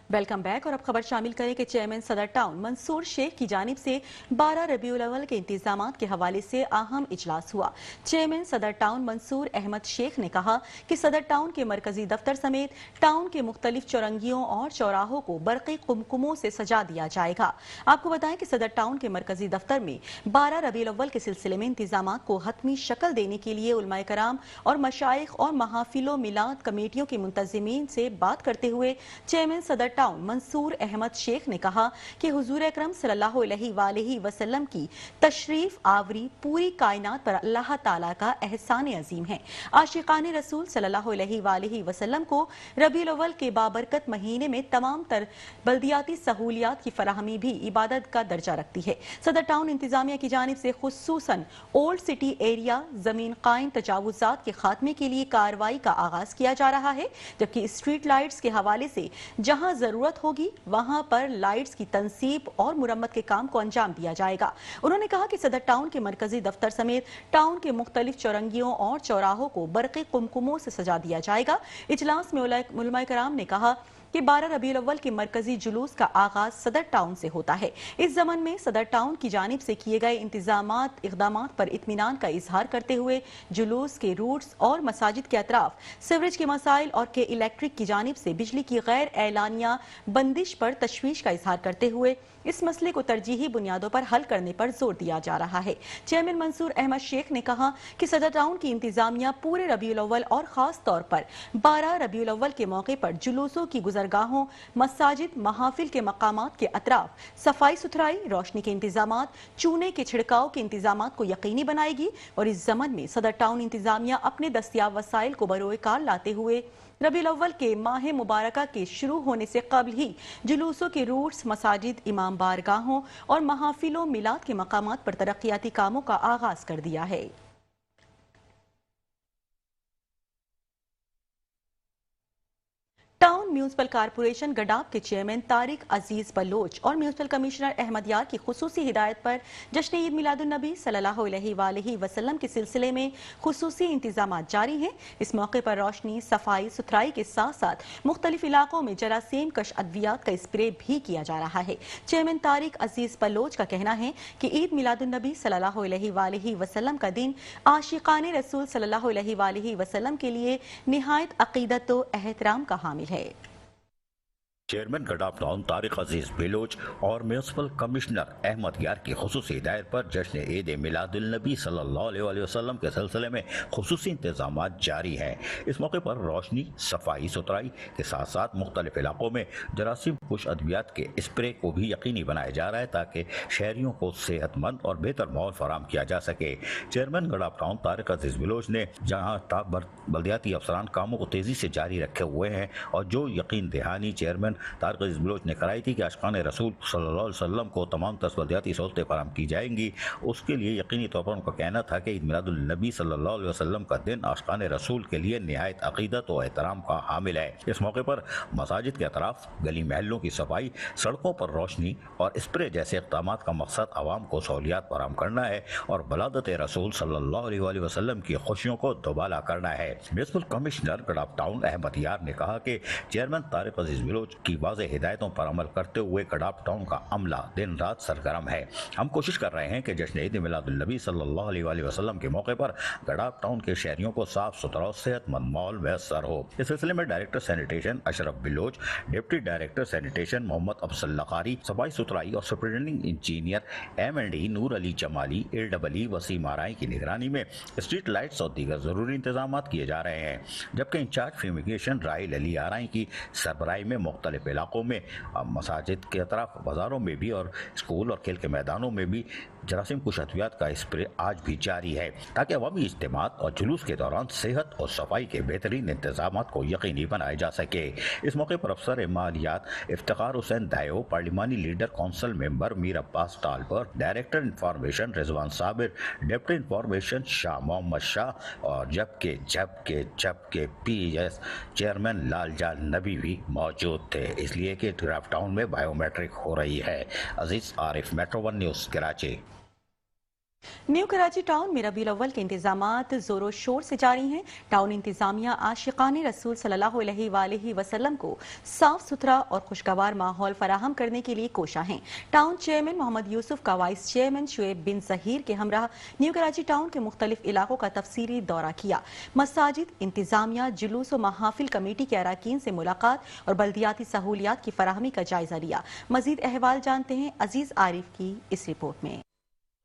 Welcome back और अब खबर शामिल करें कि chairman Saddar town Mansoor Sheikh की जानिब से 12 रबीउल अव्वल के इंतजामात के हवाले से अहम इजलास हुआ। चेयरमैन सदर टाउन मंसूर अहमद शेख ने कहा कि सदर टाउन के मरकजी दफ्तर समेत टाउन के मुख्तलिफ चौरंगियों और चौराहों को बरक़ी कुमकुमों से सजा दिया जाएगा। आपको बताएं कि सदर टाउन के मरकजी दफ्तर में 12 रबीउल अव्वल के सिलसिले में इंतजामात को हतमी शक्ल देने के लिए उलमाए कराम और मशाइख और महाफिलो मिलाद कमेटियों के मुंतजिमीन से बात करते हुए चेयरमैन सदर मंसूर अहमद शेख ने कहा कि हुजूर अकरम सल्लल्लाहु अलैहि वसल्लम की तशरीफ आवरी पूरी कायनात पर अल्लाह ताला का एहसान अजीम है। आशिकाने रसूल सल्लल्लाहु अलैहि वसल्लम को रबीउल अव्वल के बाबरकत महीने में तमाम तर बल्दियाती सहूलियात की फराहमी भी इबादत का दर्जा रखती है। सदर टाउन इंतजामिया की जानिब से खुसूसन ओल्ड सिटी एरिया जमीन कायम तजावुजात के खात्मे के लिए कार्रवाई का आगाज किया जा रहा है, जबकि स्ट्रीट लाइट्स के हवाले से जहां जरूरत होगी वहां पर लाइट्स की तंसीब और मुरम्मत के काम को अंजाम दिया जाएगा। उन्होंने कहा कि सदर टाउन के मरकजी दफ्तर समेत टाउन के मुख्तलिफ चौरंगियों और चौराहों को बरक़ी कुमकुमों से सजा दिया जाएगा। इजलास में उलमाए कराम ने कहा कि 12 रबीउल अव्वल के मरकजी जुलूस का आगाज सदर टाउन से होता है। इस ज़मन में सदर टाउन की जानिब से किए गए इक़दामात पर इत्मीनान का इजहार करते हुए जुलूस के रूट्स और मसाजिद के अतराफ सीवरेज के मसाइल और के इलेक्ट्रिक की जानिब से बिजली की गैर एलानिया बंदिश पर तशवीश का इजहार करते हुए इस मसले को तरजीही बुनियादों पर हल करने पर जोर दिया जा रहा है। चेयरमैन मंसूर अहमद शेख ने कहा कि सदर टाउन की इंतजामिया पूरे रबीउल अव्वल और खास तौर पर 12 रबीउल अव्वल के मौके पर जुलूसों की गुजरगाहों, मसाजिद, महाफिल के मकामात के अतराफ सफाई सुथराई, रोशनी के इंतजामात, चूने के छिड़काव के इंतजामात को यकीनी बनाएगी और इस जमन में सदर टाउन इंतजामिया अपने दस्तियाब वसाइल को बरोए कार लाते हुए रबीउल अव्वल के माह मुबारका के शुरू होने से कबल ही जुलूसों के रूट्स, मसाजिद, इमाम बारगाहों और महाफिलों मिलाद के मकामात पर तरक्याती कामों का आगाज कर दिया है। टाउन म्यूनसिपल कारपोरेशन गडाब के चेयरमैन तारिक अजीज बलोच और म्यूनसिपल कमिश्नर अहमद यार की खुसूसी हिदायत पर जश्न ईद मिलादुन्नबी सल्लल्लाहु अलैहि वसल्लम के सिलसिले में खुसूसी इंतजाम जारी हैं। इस मौके पर रोशनी, सफाई सुथराई के साथ साथ मुख्तलिफ इलाकों में जरासीम कश अद्वियात का स्प्रे भी किया जा रहा है। चेयरमैन तारिक अजीज बलोच का कहना है कि ईद मिलादुन्नबी सल्लल्लाहु अलैहि वसल्लम का दिन आशिकाने रसूल सल्लल्लाहु अलैहि वसल्लम के लिए निहायत अकीदत व एहतराम का हामिल है। चेयरमैन गडाब टाउन तारिक अजीज बलोच और म्यूनसिपल कमिश्नर अहमद यार की खुसूसी हिदायत पर जश्न ईद मिलादुन्नबी सल्लल्लाहु अलैहि वसल्लम के सिलसिले में खुसूसी इंतजाम जारी हैं। इस मौके पर रोशनी, सफाई सुथराई के साथ साथ मुख्तलिफ इलाकों में जरासीम कुश अद्वियात के स्प्रे को भी यकीनी बनाया जा रहा है ताकि शहरियों को सेहतमंद और बेहतर माहौल फराहम किया जा सके। चेयरमैन गडाब टाउन तारिक अजीज बलोच ने जहाँ बल्दियाती अफसरान कामों को तेजी से जारी रखे हुए हैं और जो यकीन दहानी चेयरमैन तारिक अजीज बलोच ने कराई थी कि आशिकान रसूल सल्लल्लाहु अलैहि वसल्लम को तमाम तस्बदियाती सहूलतें फराहम की जाएंगी, उसके लिए यकीनी तौर पर उनका कहना था कि ईद मिलादुन्नबी सल्लल्लाहु अलैहि वसल्लम का दिन आशिकान रसूल के लिए निहायत अकीदत और एहतराम का हामिल है। इस मौके पर मसाजिद के अतराफ, गली महलों की सफाई, सड़कों पर रोशनी और स्प्रे जैसे इक़दाम का मकसद आवाम को सहूलियात फराहम करना है और बलादत रसूल सल्लल्लाहु अलैहि वसल्लम की खुशियों को दोबाला करना है। म्यूनसिपल कमिश्नर गडाब टाउन अहमद यार ने कहा कि चेयरमैन तारिक अजीज बलोच की वाज़ेह हिदायतों पर अमल करते हुए गडाब टाउन का अमला दिन रात सरगर्म है। हम कोशिश कर रहे हैं कि जश्न ईद मिलादुन्नबी सल्लल्लाहु अलैहि वसल्लम के मौके पर गडाब टाउन के शहरियों को साफ सुथरा और सेहतमंद माहौल मैसर हो। इस सिलसिले में director sanitation Ashraf Baloch, deputy director sanitation Muhammad Afzal Lakhari, सफाई सुथराई और superintending engineer M&E Noor Ali Jamali, AEE Waseem Arain की निगरानी में स्ट्रीट लाइट्स और दीगर जरूरी इंतजाम किए जा रहे हैं, जबकि इंचार्ज फ्यूमिगेशन राहिल अली आराई की सरबराही में मुख्तलिफ इलाकों में मसाजिद के अतराफ, बाजारों में भी और स्कूल और खेल के मैदानों में भी जरासीम कुश अद्वियात का स्प्रे आज भी जारी है ताकि अवामी इज्तिमात और जुलूस के दौरान सेहत और सफाई के बेहतरीन इंतजाम को यकीनी बनाया जा सके। इस मौके पर अफसर मालियात इफ्तिखार हुसैन दायो, पार्लिमानी leader council member Mir Abbas Talpur, director information Rizwan Sabir, deputy information Shah Muhammad Shah और जबकि PS चेयरमैन लालजाल नबी भी मौजूद थे, इसलिए कि गडाब टाउन में बायोमेट्रिक हो रही है। Aziz Arif, Metro 1 news, Karachi. New Karachi town में रबीउल अव्वल के इंतजामात जोरों शोर से जारी हैं। टाउन इंतजामिया आशिकाने रसूल सल्लल्लाहु अलैहि वसल्लम को साफ सुथरा और खुशगवार माहौल फराहम करने के लिए कोशा हैं। टाउन चेयरमैन मोहम्मद यूसुफ का वाइस चेयरमैन शुएब बिन जहीर के हमरा न्यू कराची टाउन के मुख्तलिफ इलाकों का तफसीली दौरा किया। मसाजिद, इंतजामिया, जुलूस और महाफिल कमेटी के अरकान से मुलाकात और बल्दियाती सहूलियात की फराहमी का जायजा लिया। मजीद अहवाल जानते हैं अजीज आरिफ की इस रिपोर्ट में।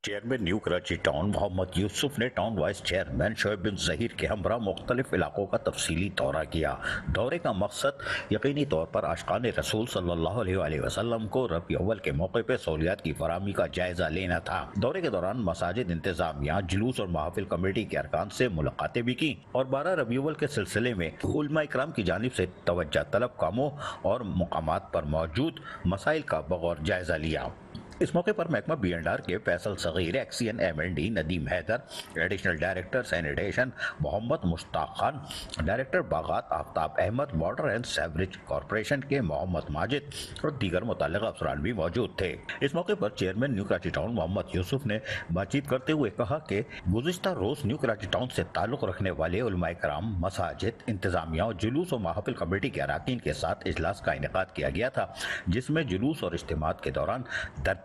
Chairman new Karachi town Muhammad Yousuf ने town vice chairman Shoaib bin Zaheer के हमरा मुख्तलिफ इलाकों का तफसीली दौरा किया। दौरे का मकसद यकीनी तौर पर आशिकान रसूल सल्लल्लाहु अलैहि वसल्लम को रबीउल अव्वल के मौके पर सहूलियात की फराहमी का जायजा लेना था। दौरे के दौरान मसाजिद, इंतजामिया, जुलूस और महफिल कमेटी के अरकान से मुलाकातें भी की और 12 रबीउल अव्वल के सिलसिले में उलमा इकराम की जानिब से तवज्जो तलब कामों और मुकामात पर मौजूद मसाइल का बगौर जायजा लिया। इस मौके पर महकमा B&R के Faisal Sagheer, XEN M&E Nadeem Haider, additional director sanitation Muhammad Mushtaq Khan, director बागात Aftab Ahmed, water and sewerage corporation के मोहम्मद माजिद और दीगर मुतल्लिक़ा अफसरान भी मौजूद थे। इस मौके पर chairman new Karachi town Muhammad Yousuf ने बातचीत करते हुए कहा कि गुज़िश्ता रोज़ न्यू कराची टाउन से ताल्लुक़ रखने वाले उलमा इकराम, मसाजिद, इंतजामिया और जुलूस और महफिल कमेटी के अरकान के साथ इजलास का इनेकाद किया गया था, जिसमें जुलूस और इज्तिमात के दौरान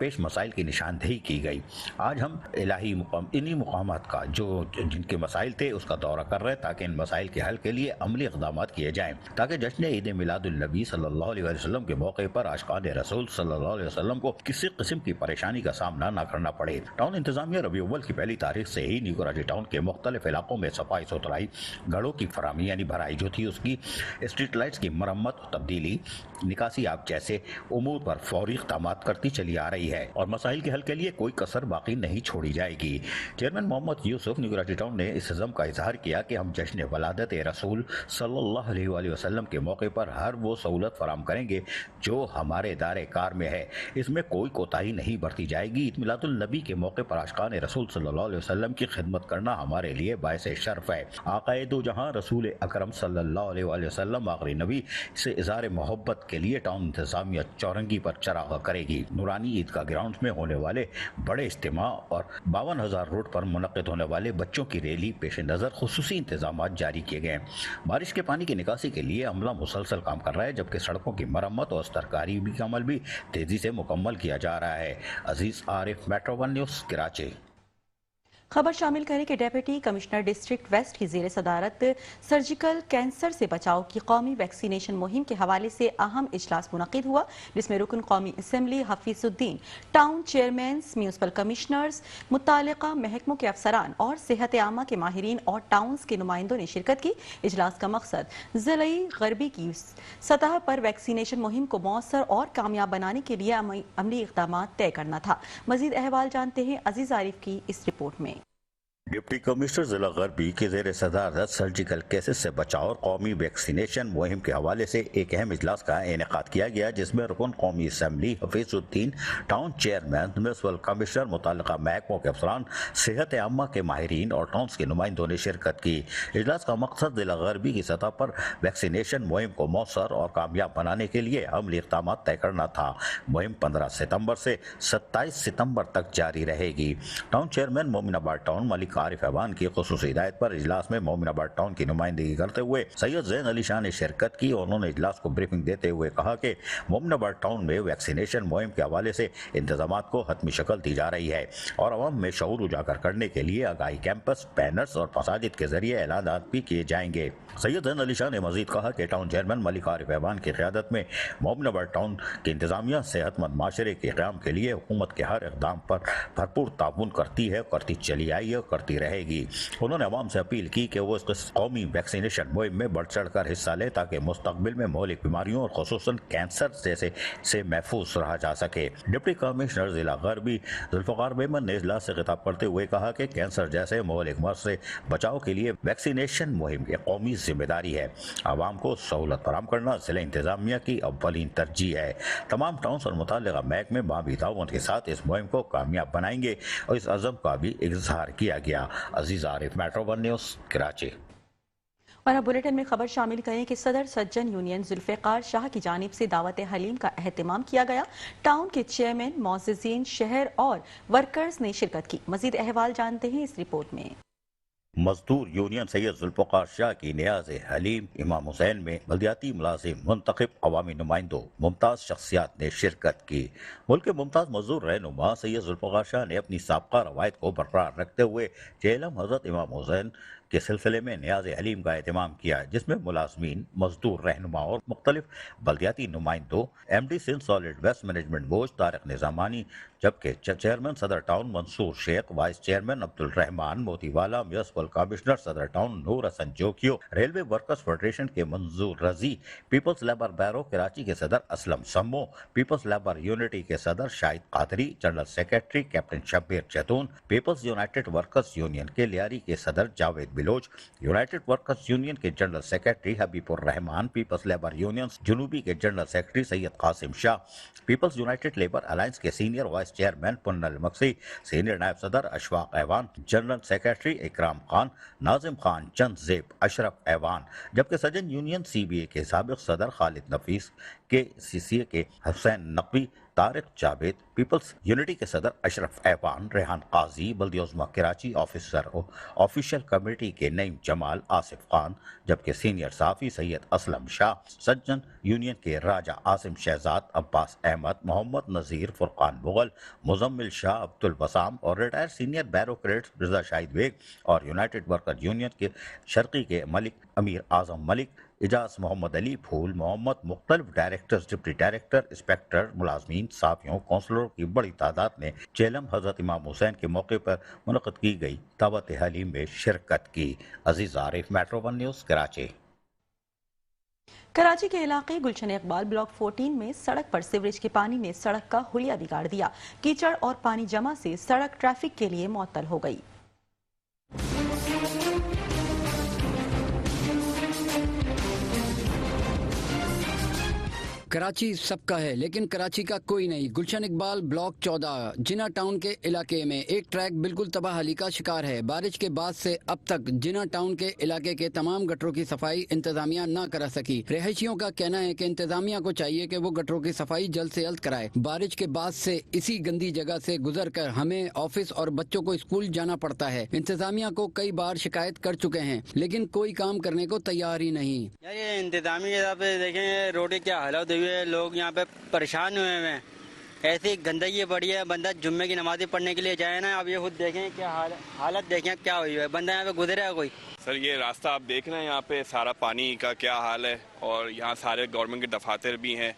पेश मसाइल की निशानदेही की गई। आज हम इन्हीं मुकामात का जो जिनके मसाइल थे उसका दौरा कर रहे हैं ताकि इन मसाइल के हल के लिए अमली इक़दाम किए जाएं ताकि जश्न ईद मिलादुन्नबी सल्लल्लाहु अलैहि वसल्लम के मौके पर आशिकान रसूल सल्लल्लाहु अलैहि वसल्लम को किसी किस्म की परेशानी का सामना न करना पड़े। टाउन इंतजामिया रबीउल अव्वल की पहली तारीख से ही न्यू कराची टाउन के मुख्तलिफ इलाकों में सफाई सुथराई, घड़ों की फराहमी यानी भराई जो थी उसकी, स्ट्रीट लाइट्स की मरम्मत, तब्दीली, निकासी आग जैसे उमूर पर फौरी इक़दाम करती चली आ रही है। है और मसाइल के हल के लिए कोई कसर बाकी नहीं छोड़ी जाएगी। Chairman Muhammad Yousuf new Karachi town ने इस अज़म का इजहार किया कि हम जश्न वलादत रसूल सल्लल्लाहु अलैहि वसल्लम के मौके पर हर वो सहूलत फराम करेंगे जो हमारे दायरे कार में है। इसमें कोई कोताही नहीं बरती जाएगी। ईद मिलादुल नबी के मौके पर आशिकान रसूल सल्लल्लाहु अलैहि वसल्लम की खिदमत करना हमारे लिए बायस शर्फ है। आक़ाए दो जहां रसूल अकरम सल्लल्लाहु अलैहि वसल्लम आखिरी नबी से इज़हार मोहब्बत के लिए टाउन इंतजामिया चौरंगी पर चरागा करेगी। नूरानी ईदगाह ग्राउंड में होने वाले बड़े इज्तिमा और 52,000 रोड पर मुनक़िद होने वाले बच्चों की रैली पेश नज़र खुसूसी इंतजाम जारी किए गए। बारिश के पानी की निकासी के लिए अमला मुसलसल काम कर रहा है, जबकि सड़कों की मरम्मत और सरकारी का अमल भी तेजी से मुकम्मल किया जा रहा है। Aziz Arif, metro one news, Karachi. खबर शामिल करें कि डेप्यूटी कमिश्नर डिस्ट्रिक्ट वेस्ट की ज़ेर सदारत सर्जिकल कैंसर से बचाव की कौमी वैक्सीनेशन मुहिम के हवाले से अहम इजलास मुनक़िद हुआ, जिसमें रुकन कौमी assembly Hafeezuddin, town chairman, municipal commissioners, मुतालिका महकमों के अफसरान और सेहत आमा के माहिरीन और टाउन्स के नुमाइंदों ने शिरकत की। इजलास का मकसद ज़िले गरबी की सतह पर वैक्सीनेशन मुहिम को मौसर और कामयाब बनाने के लिए अमली इक़दाम तय करना था। मज़ीद अहवाल जानते हैं अजीज आरिफ की इस रिपोर्ट में। डिप्टी कमिश्नर जिला गरबी के ज़ेर सदारत सर्जिकल केसेस से बचाव और कौमी वैक्सीनेशन मुहिम के हवाले से एक अहम इजलास का इनेकाद किया गया, जिसमें रुकन कौमी assembly Hafeezuddin, town chairman, municipal commissioner, मुतालिका महकमों के अफसरान, सेहत आमा के माहिरीन और टाउन्स के नुमाइंदों ने शिरकत की। इजलास का मकसद जिला गरबी की सतह पर वैक्सीनेशन मुहिम को मौसर और कामयाब बनाने के लिए अमली इक़दाम तय करना था। मुहिम 15 सितम्बर से 27 सितम्बर तक जारी रहेगी। Town chairman Mominabad town Malik Arif ऐवान की खुसूसी हिदायत पर इजलास में मोमिनाबाद टाउन की नुमाइंदगी करते हुए सैयद ज़ैन अली शाह ने शिरकत की। उन्होंने इजलास को ब्रीफिंग देते हुए कहा कि मोमिनाबाद टाउन में वैक्सीनेशन मुहिम के हवाले से इंतजामात को हतमी शक्ल दी जा रही है और अवाम में शऊर उजागर करने के लिए आगाही कैंपस, बैनर्स और मसाजिद के जरिए ऐलानात भी किए जाएंगे। सैयद ज़ैन अली शाह ने मजीद कहा कि टाउन चेयरमैन मलिक आरिफ ऐवान की क़यादत में मोमिनाबाद टाउन की इंतजामिया सेहतमंद माशरे के क़याम के लिए हुकूमत के हर इक़दाम पर भरपूर ताउन करती है, करती चली आई है, करती रहेगी। उन्होंने अवाम से अपील की कि वो इस कौमी वैक्सीनेशन मुहिम में बढ़ चढ़ कर हिस्सा ले ताकि मुस्तकबिल में मौलिक बीमारियों और खुसूसन कैंसर जैसे से महफूज रहा जा सके। डिप्टी कमिश्नर जिला गरबी जुल्फ़िकार मेमन ने इजलास से खिताब करते हुए कहा कि कैंसर जैसे मौलिक मर्ज से बचाव के लिए वैक्सीनेशन मुहिम एक कौमी जिम्मेदारी है। आवाम को सहूलत फराम करना जिला इंतजामिया की अव्वलीन तरजीह है। तमाम टाउन्स और मुतालिका महकमे बाबी ताउन के साथ इस मुहिम को कामयाब बनाएंगे और इस अज़म का भी इज़हार किया गया। Aziz Arif, metro one news, Karachi. और अब बुलेटिन में खबर शामिल करें कि सदर सज्जन यूनियन जुल्फ़िकार शाह की जानिब से दावत हलीम का एहतमाम किया गया। टाउन के चेयरमैन, मौज़िज़ीन, शहर और वर्कर्स ने शिरकत की। मजीद अहवाल जानते हैं इस रिपोर्ट में। मजदूर यूनियन सैयद जुल्फ़िकार शाह की नियाज़ हलीम इमाम हुसैन में बल्दियाती मुलाजिम, मुंतखब अवामी नुमाइंदों, मुमताज़ शख्सियात ने शिरकत की। मुल्क के मुमताज़ मजदूर रहनुमा सैयद जुल्फ़िकार शाह ने अपनी साबका रवायत को बरकरार रखते हुए चेलम हज़रत इमाम हुसैन के सिलसिले में नियाज़ हलीम का एहतमाम किया, जिसमें मुलाजमीन, मजदूर रहनुमा और मुख्तलिफ बल्दियाती नुमाइंदों, MD Sindh solid waste management board Tariq Nizamani, जबकि chairman Saddar town Mansoor Sheikh, vice chairman Abdul Rehman Motiwala, municipal commissioner Saddar town Noor Hassan Jokhio, railway workers federation के Manzoor Razi, people's labour bureau Karachi के सदर Aslam Sammo, people's labour unity के सदर Shahid Qadri, general secretary captain Shabbir Zaitoon, people's united workers union के लियारी के सदर Javed Baloch, united workers union के general secretary Habibur Rehman, people's labour union जुनूबी के general secretary Syed Qasim Shah, people's united labour alliance के सीनियर वाइस चेयरमैन पुन्नल मक्सी, सीनियर नायब सदर अशफाक ऐवान, जनरल सेक्रेटरी इकराम खान, नाजिम खान, चंद ज़ेब, अशरफ ऐवान, जबकि सजन यूनियन CBA के साबिक सदर खालिद नफीस, के CCA के हुसैन नकवी, तारिक जावेद, पीपल्स यूनिटी के सदर अशरफ ऐवान, रेहान काजी, बल्दियोज़मा कराची ऑफिसर ऑफिशियल कमेटी के नईम जमाल, आसिफ खान, जबकि सीनियर साफ़ी सैयद असलम शाह, सज्जन यूनियन के राजा आसिम शहजाद, अब्बास अहमद, मोहम्मद नज़ीर, फुरकान मुगल, मुजम्मिल शाह, अब्दुल बसाम और रिटायर सीनियर बैरोक्रेट रजा शाहिद बेग और यूनाइटेड वर्कर यूनियन के शर्की के मलिक अमीर आजम मलिक, इजाज मोहम्मद अली फूल मोहम्मद, मुख्तलिफ डायरेक्टर्स, डिप्टी डायरेक्टर, इंस्पेक्टर, मुलाजमीन, साफियों, कौंसलरों की बड़ी तादाद ने चेलम हज़रत इमाम हुसैन के मौके पर मुनक़्क़िद की गई दावत हलीम में शिरकत की। Aziz Arif, metro one news, Karachi. Karachi के इलाके गुलशन इकबाल ब्लॉक 14 में सड़क पर सीवरेज के पानी ने सड़क का हुलिया बिगाड़ दिया। कीचड़ और पानी जमा से सड़क ट्रैफिक के लिए मुअत्तल हो गई। कराची सबका है लेकिन कराची का कोई नहीं। गुलशन इकबाल ब्लॉक 14 जिना टाउन के इलाके में एक ट्रैक बिल्कुल तबाहली का शिकार है। बारिश के बाद से अब तक जिना टाउन के इलाके के तमाम गटरों की सफाई इंतजामिया न करा सकी। रहायशियों का कहना है कि इंतजामिया को चाहिए कि वो गटरों की सफाई जल्द से जल्द कराए। बारिश के बाद से इसी गंदी जगह से गुजर कर हमें ऑफिस और बच्चों को स्कूल जाना पड़ता है। इंतजामिया को कई बार शिकायत कर चुके हैं लेकिन कोई काम करने को तैयार ही नहीं। ये इंतजामिया देखें रोड क्या हालत हुई है, लोग यहाँ पे परेशान हुए हैं। ऐसी गंदगी पड़ी है, बंदा जुम्मे की नमाज़ें पढ़ने के लिए जाए ना, अब ये खुद देखें क्या हालत देखें क्या हुई है। बंदा यहाँ पे गुजरे है कोई। सर ये रास्ता आप देख रहे हैं, यहाँ पे सारा पानी का क्या हाल है और यहाँ सारे गवर्नमेंट के दफातर भी हैं।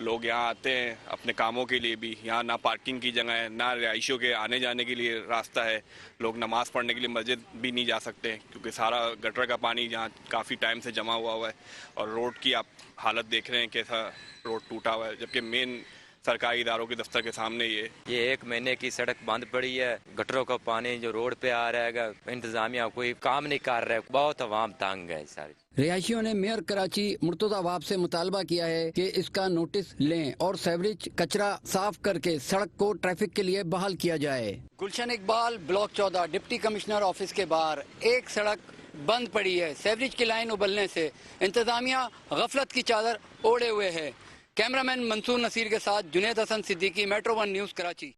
लोग यहाँ आते हैं अपने कामों के लिए भी। यहाँ ना पार्किंग की जगह है, ना रिहायशियों के आने जाने के लिए रास्ता है। लोग नमाज़ पढ़ने के लिए मस्जिद भी नहीं जा सकते क्योंकि सारा गटर का पानी यहाँ काफ़ी टाइम से जमा हुआ है। और रोड की आप हालत देख रहे हैं कैसा रोड टूटा हुआ है, जबकि मेन सरकारी इदारों के दफ्तर के सामने ये 1 महीने की सड़क बंद पड़ी है। गटरों का पानी जो रोड पे आ रहा है, इंतजामिया कोई काम नहीं कर रहा है, बहुत अवाम तंग है सारी। रिहायशियों ने मेयर कराची मुर्तजा वाब से मुतालबा किया है कि इसका नोटिस लें और सीवरेज कचरा साफ करके सड़क को ट्रैफिक के लिए बहाल किया जाए। Gulshan Iqbal block 14 deputy commissioner office के बाहर एक सड़क बंद पड़ी है। सीवरेज की लाइन उबलने से इंतजामिया गफलत की चादर ओढ़े हुए है। कैमरामैन मंसूर नसीर के साथ जुनेद हसन सिद्दीकी, मेट्रो 1 न्यूज़ कराची।